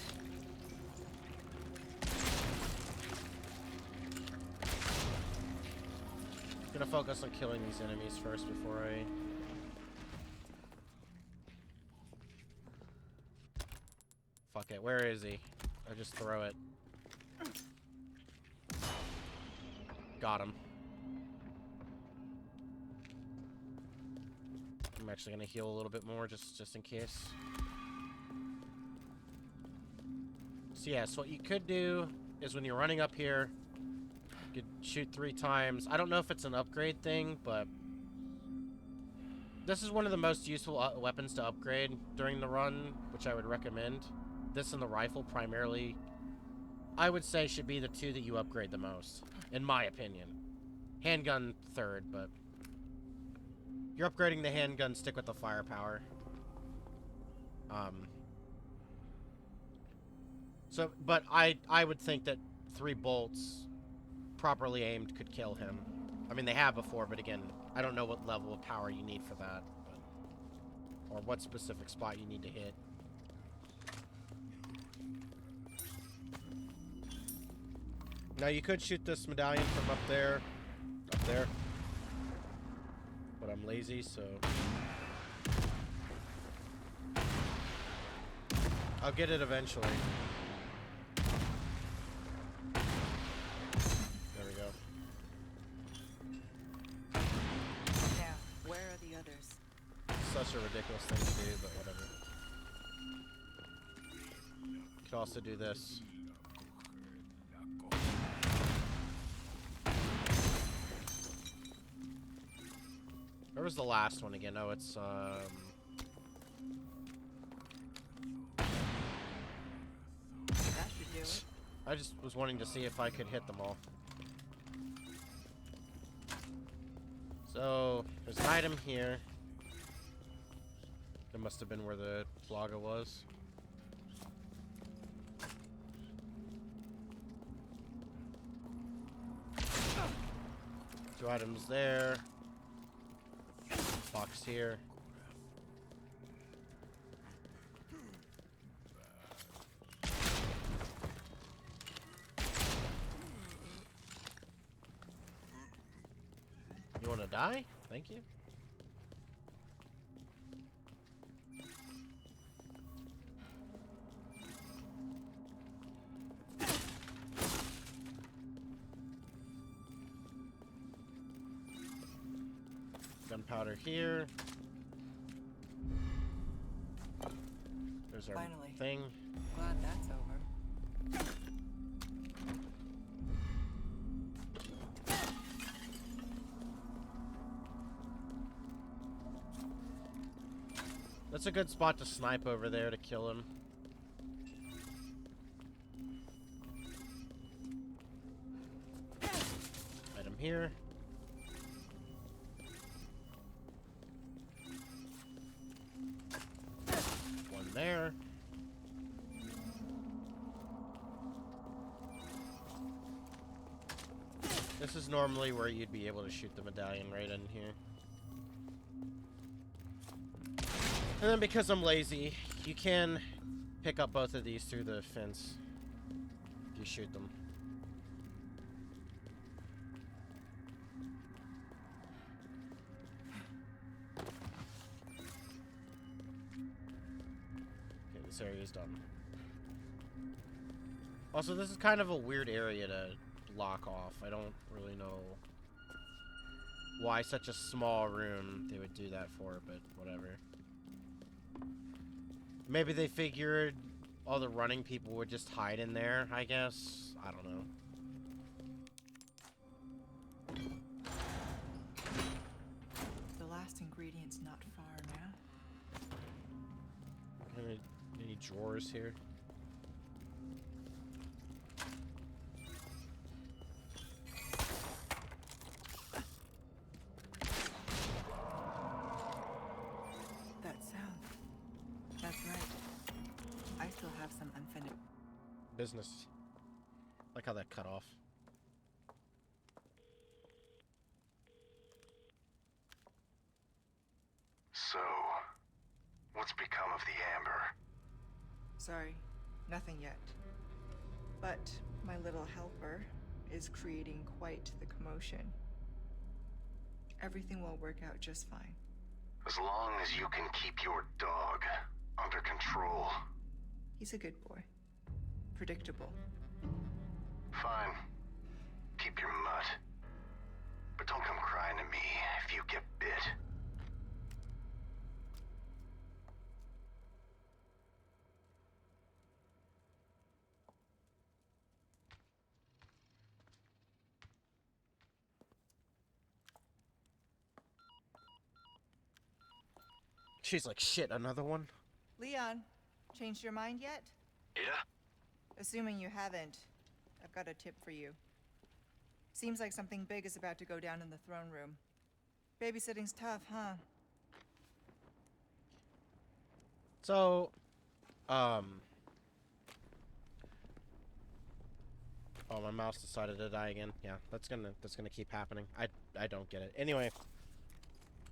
Gonna focus on killing these enemies first before I... Fuck it. Where is he? I just throw it. Got him. I'm actually gonna heal a little bit more just in case. So yeah, so what you could do is when you're running up here, you could shoot 3 times. I don't know if it's an upgrade thing, but this is one of the most useful weapons to upgrade during the run, which I would recommend. This and the rifle primarily, I would say, should be the 2 that you upgrade the most, in my opinion. Handgun third, but you're upgrading the handgun, stick with the firepower. But I would think that 3 bolts, properly aimed, could kill him. I mean, they have before, but again, I don't know what level of power you need for that, or what specific spot you need to hit. Now, you could shoot this medallion from up there, but I'm lazy, so... I'll get it eventually. There we go. Now, where are the others? Such a ridiculous thing to do, but whatever. Could also do this. Where was the last one again? Oh, it's, That should do it. I just was wanting to see if I could hit them all. So, there's an item here. That must have been where the Flaga was. Two items there. Box here. You want to die? Thank you. Gunpowder here. There's our Finally. thing. Glad that's over. That's a good spot to snipe over there to kill him. Item here. One there. This is normally where you'd be able to shoot the medallion right in here. And then because I'm lazy, you can pick up both of these through the fence if you shoot them. Okay, this area is done. Also, this is kind of a weird area to block off. I don't really know why such a small room they would do that for, but whatever. Maybe they figured all the running people would just hide in there, I guess. I don't know. The last ingredient's not far now. Any drawers here? That sound. That's right. I still have some unfinished business. Like how that cut off. So, what's become of the Amber? Sorry, nothing yet. But my little helper is creating quite the commotion. Everything will work out just fine. As long as you can keep your dog under control. He's a good boy. Predictable. Fine. Keep your mutt. But don't come crying to me if you get bit. She's like, shit, another one? Leon, changed your mind yet? Ada? Assuming you haven't, I've got a tip for you. Seems like something big is about to go down in the throne room. Babysitting's tough, huh? So, oh, my mouse decided to die again. Yeah, that's gonna keep happening. I don't get it. Anyway,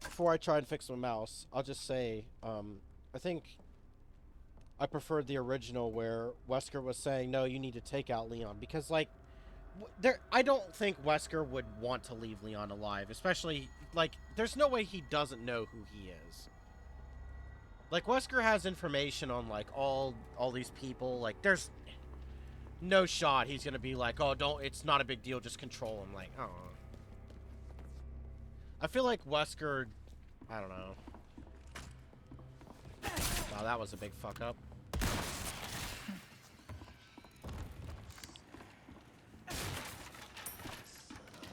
before I try and fix my mouse, I'll just say, I think I preferred the original where Wesker was saying, no, you need to take out Leon. Because, like, I don't think Wesker would want to leave Leon alive. Especially, like, there's no way he doesn't know who he is. Like, Wesker has information on, like, all these people. Like, there's no shot he's gonna be like, oh, it's not a big deal, just control him. Like, oh. I feel like Wesker, I don't know. Wow, that was a big fuck up.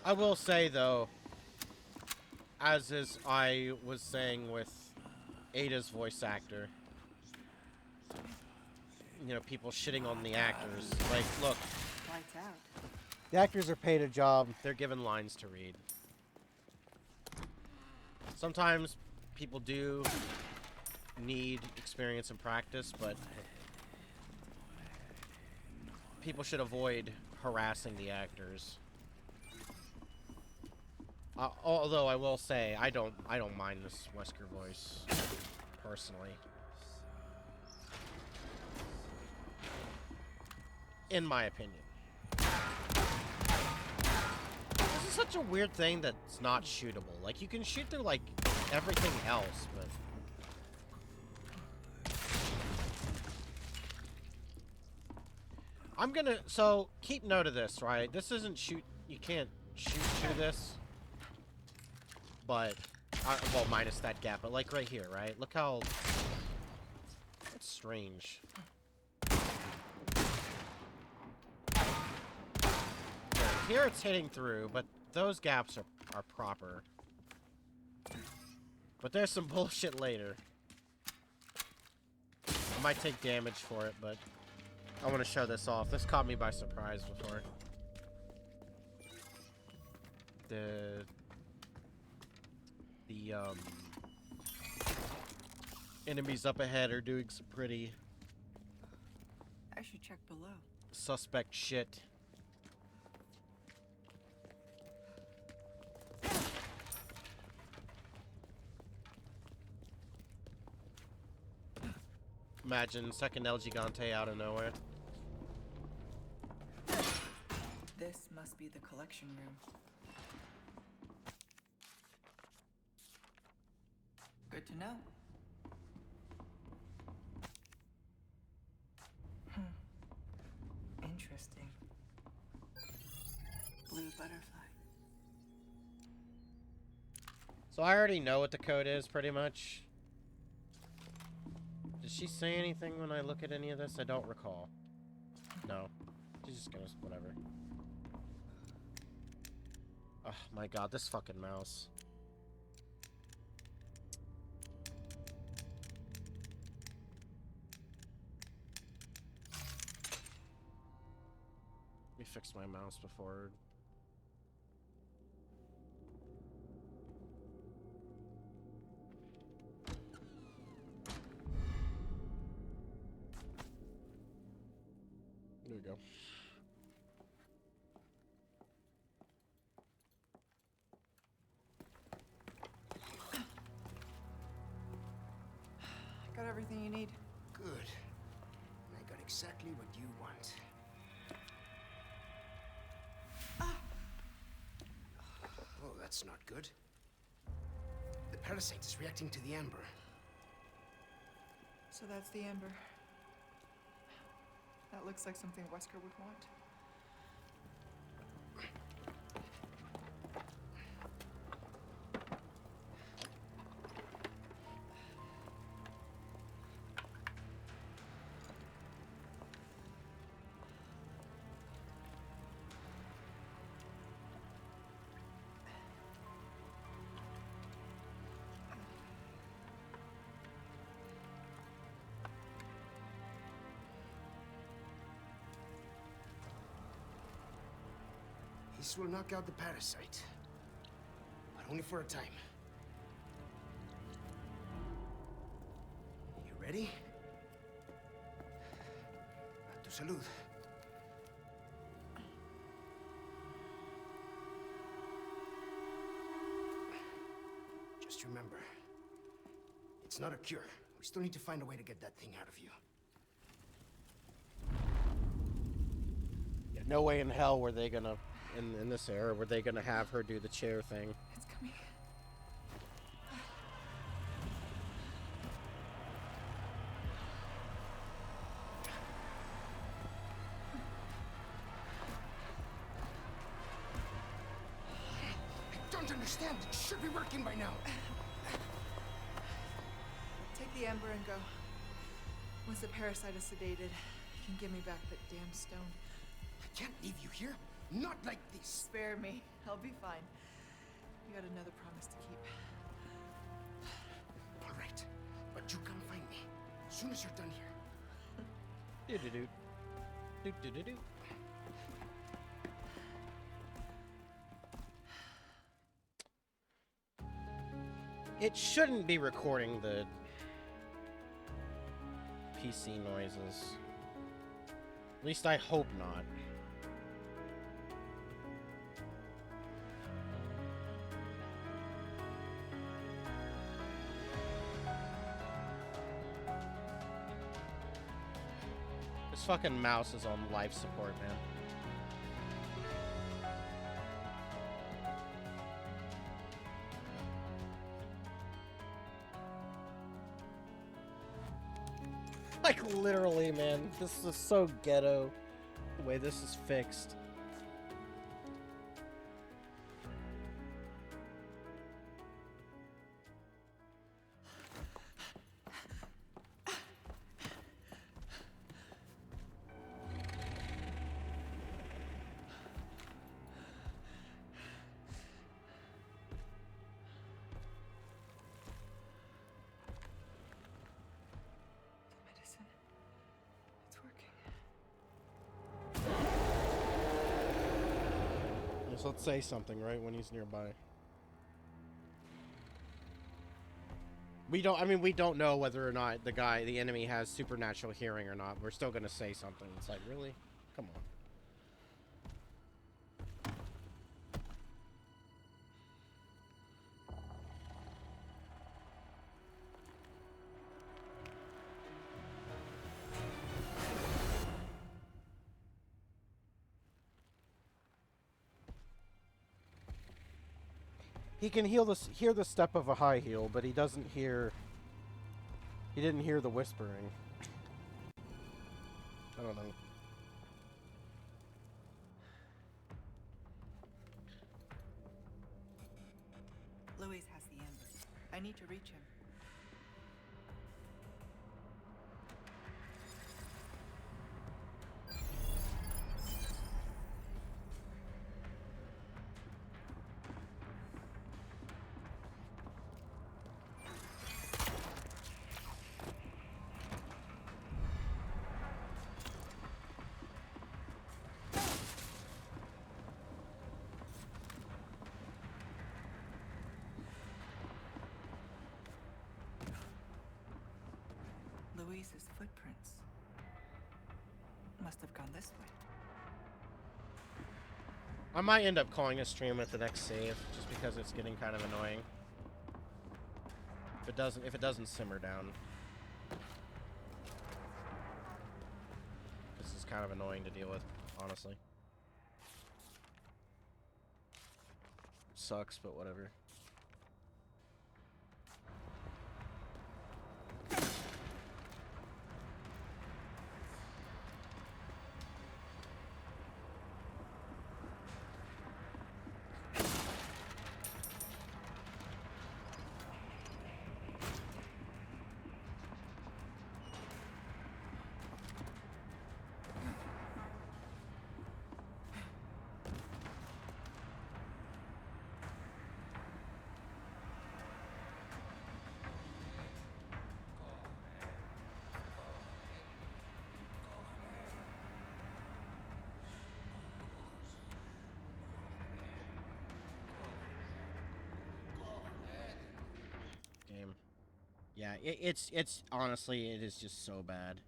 I will say, though, as I was saying with Ada's voice actor, you know, people shitting on the actors. Like, look, Lights out. the actors are paid a job. They're given lines to read. Sometimes people do need experience and practice, but people should avoid harassing the actors. Although I will say, I don't mind this Wesker voice personally. In my opinion. This is such a weird thing that's not shootable. Like, you can shoot through, like, everything else, but... I'm gonna... So, keep note of this, right? This isn't shoot... You can't shoot through this. But... well, minus that gap. But, like, right here, right? Look how... That's strange. Here it's hitting through, but those gaps are proper. But there's some bullshit later. I might take damage for it, but I want to show this off. This caught me by surprise before. The enemies up ahead are doing some pretty I should check below. suspect shit. Imagine second El Gigante out of nowhere. This must be the collection room. Good to know. Interesting. Blue butterfly. So I already know what the code is, pretty much. Did she say anything when I look at any of this? I don't recall. No. She's just gonna... whatever. Oh my god, this fucking mouse. Let me fix my mouse before... we go. Got everything you need. Good. I got exactly what you want. Oh, that's not good. The parasite is reacting to the amber. So that's the amber. That looks like something Wesker would want. This will knock out the parasite. But only for a time. You ready? A tu salud. Just remember, it's not a cure. We still need to find a way to get that thing out of you. Yeah, no way in hell were they gonna, in this era, were they gonna have her do the chair thing. It's coming. I don't understand. It should be working by now. Take the amber and go. Once the parasite is sedated, you can give me back that damn stone. I can't leave you here. Not like this. Spare me. I'll be fine. You got another promise to keep. All right, but you come find me as soon as you're done here. Do-do-do. Do-do-do-do. It shouldn't be recording the PC noises. At least I hope not. This fucking mouse is on life support, man. Like, literally, man. This is so ghetto, the way this is fixed. Medicine. It's working. Yes, let's say something, right, when he's nearby. We don't know whether or not the enemy has supernatural hearing or not. We're still gonna say something. It's like, really? Come on. He can hear the step of a high heel, but he didn't hear the whispering. I don't know. Louis has the amber. I need to reach him. Louise's footprints. Must have gone this way. I might end up calling a stream at the next save, just because it's getting kind of annoying. If it doesn't simmer down. This is kind of annoying to deal with, honestly. Sucks, but whatever. Game. Yeah, it's honestly, it is just so bad.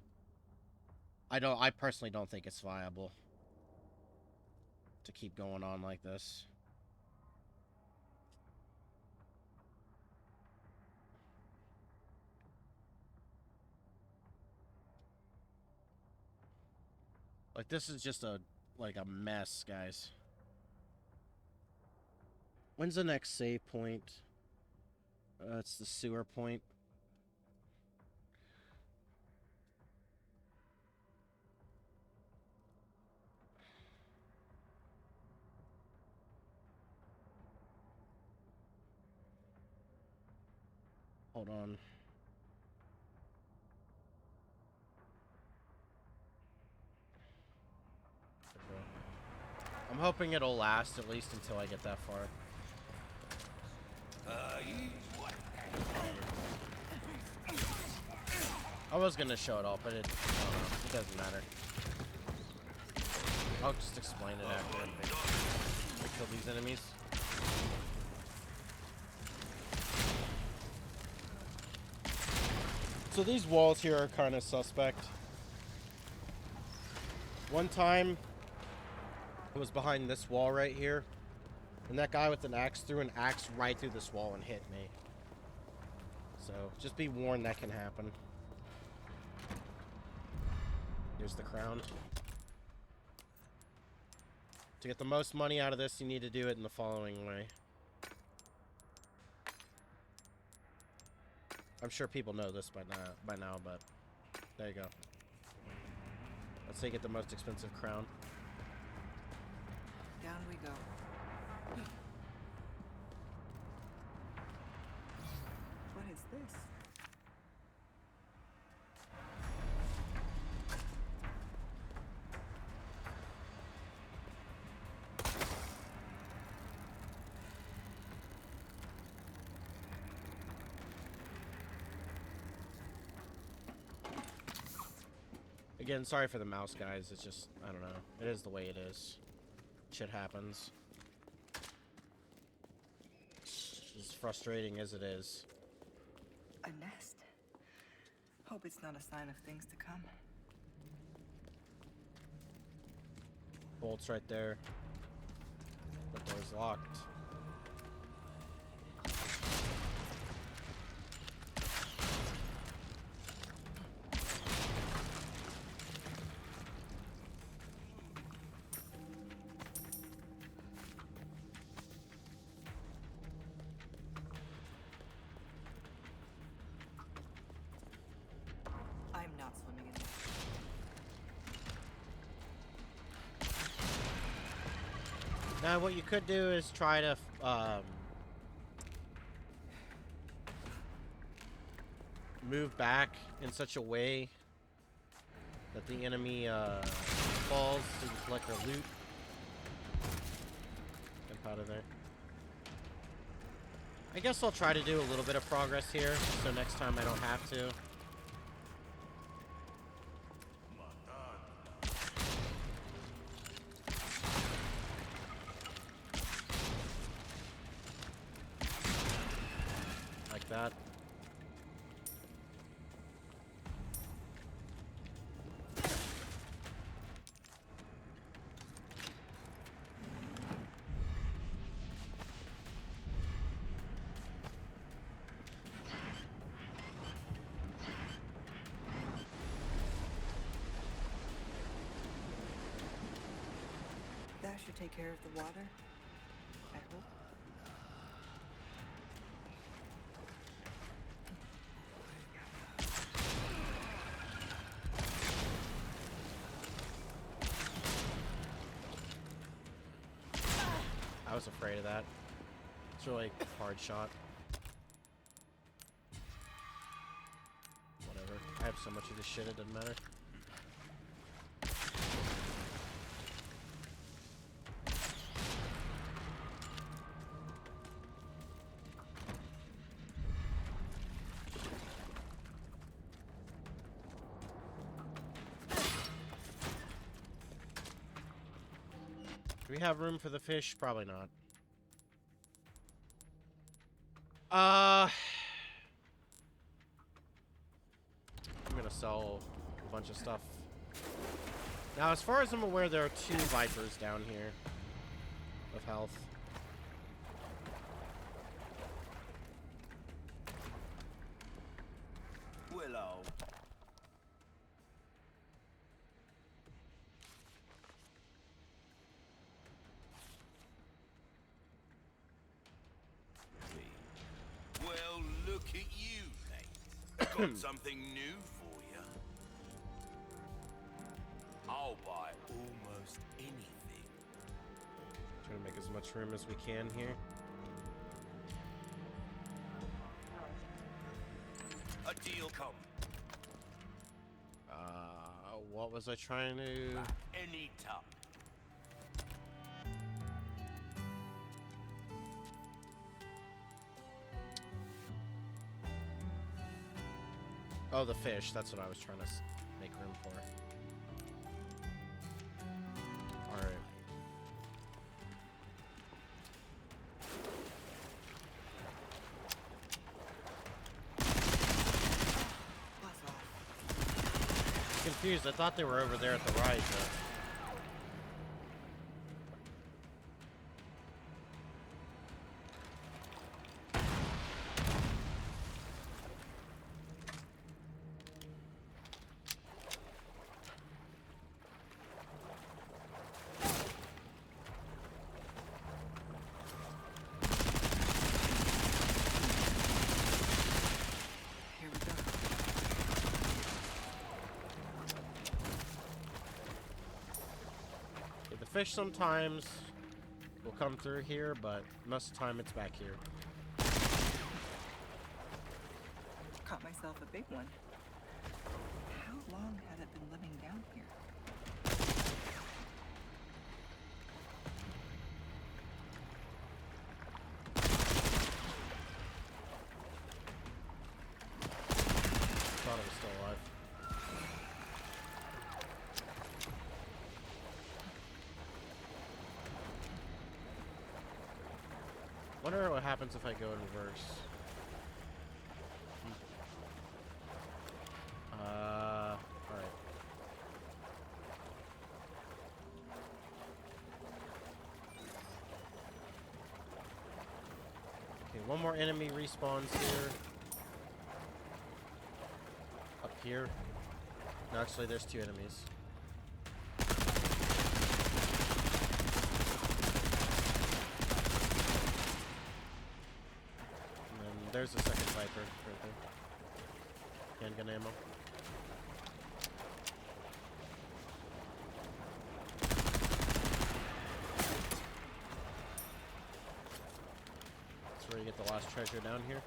I personally don't think it's viable to keep going on like this. Like, this is just a mess, guys. When's the next save point? It's the sewer point. Hold on. I'm hoping it'll last at least until I get that far. I was gonna show it all, but it doesn't matter. I'll just explain it after I kill these enemies. So these walls here are kind of suspect. One time, I was behind this wall right here, and that guy with an axe threw an axe right through this wall and hit me. So, just be warned that can happen. Here's the crown. To get the most money out of this, you need to do it in the following way. I'm sure people know this by now, but there you go. Let's say get the most expensive crown. Down we go. What is this? Again, sorry for the mouse, guys. It's just, I don't know. It is the way it is. Shit happens. As frustrating as it is. A nest. Hope it's not a sign of things to come. Bolt's right there. The door's locked. I'm not swimming in this. Now, what you could do is try to, move back in such a way that the enemy, falls so you can collect their loot. Jump out of there. I guess I'll try to do a little bit of progress here, so next time I don't have to. Like that. gas should take care of the water. I hope. I was afraid of that. It's really hard shot. Whatever. I have so much of this shit, it doesn't matter. Do we have room for the fish? Probably not. I'm gonna sell a bunch of stuff. Now, as far as I'm aware, there are 2 vipers down here of health. Willow. Well, look at you, mate. Got something new for you. I'll buy almost anything. Trying to make as much room as we can here. A deal come. What was I trying to... Any time. Oh, the fish. That's what I was trying to make room for. Alright. Confused. I thought they were over there at the right, but... Here we go. Yeah, the fish sometimes will come through here, but most of the time it's back here. Caught myself a big one. How long had it been living down here? Thought it was still alive. Wonder what happens if I go in reverse. Alright. Okay, one more enemy respawns here. Up here. No, actually, there's 2 enemies. And then there's the second Viper right there. Handgun ammo. That's where you get the lost treasure down here.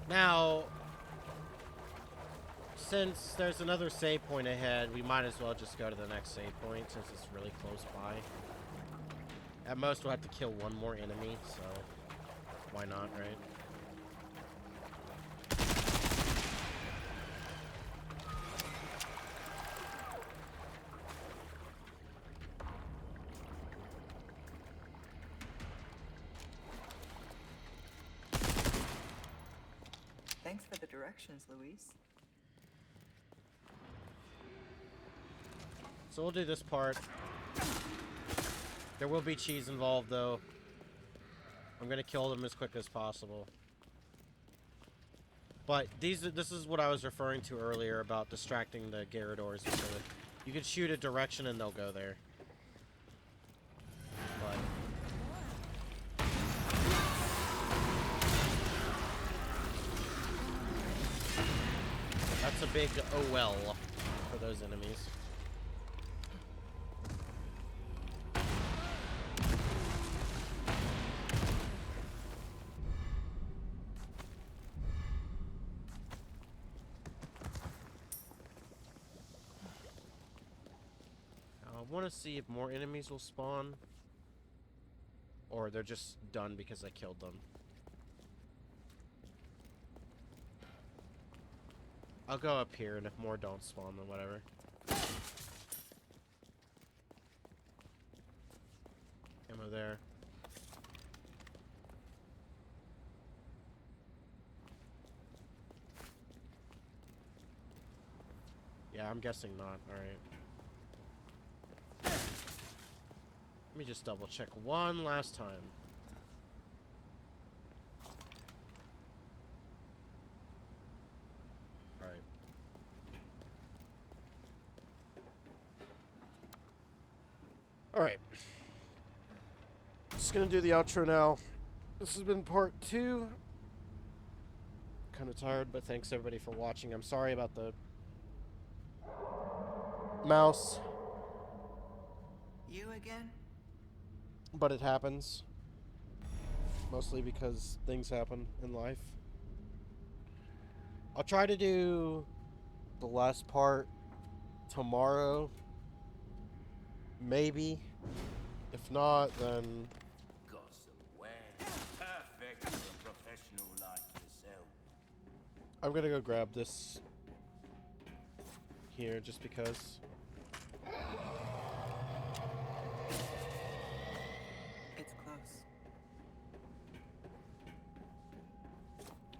Now, since there's another save point ahead, we might as well just go to the next save point since it's really close by. At most, we'll have to kill one more enemy, so why not, right? Thanks for the directions, Luis. So we'll do this part. There will be cheese involved, though. I'm gonna kill them as quick as possible. But this is what I was referring to earlier about distracting the Gyarados. You can shoot a direction and they'll go there. But that's a big oh well for those enemies. I want to see if more enemies will spawn. Or they're just done because I killed them. I'll go up here, and if more don't spawn, then whatever. Ammo there. Yeah, I'm guessing not. Alright. Let me just double check one last time. Alright. Alright. Just gonna do the outro now. This has been part 2. Kind of tired, but thanks everybody for watching. I'm sorry about the mouse. You again? But it happens. Mostly because things happen in life. I'll try to do the last part tomorrow. Maybe. If not, then... Got some wares. Perfect for a professional like yourself. I'm gonna go grab this here just because. It's close.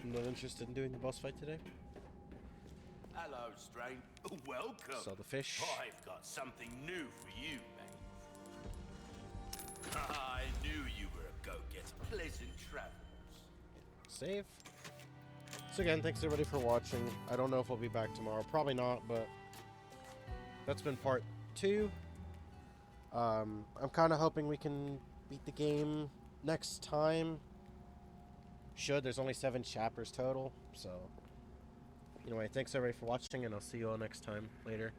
I'm not interested in doing the boss fight today. Hello, stranger. Welcome. So the fish. I've got something new for you, mate. I knew you were a go-getter. Pleasant travels. Save. So again, thanks everybody for watching. I don't know if we'll be back tomorrow. Probably not, but that's been part 2. I'm kind of hoping we can beat the game next time. There's only 7 chapters total, so... Anyway, thanks everybody for watching, and I'll see you all next time. Later.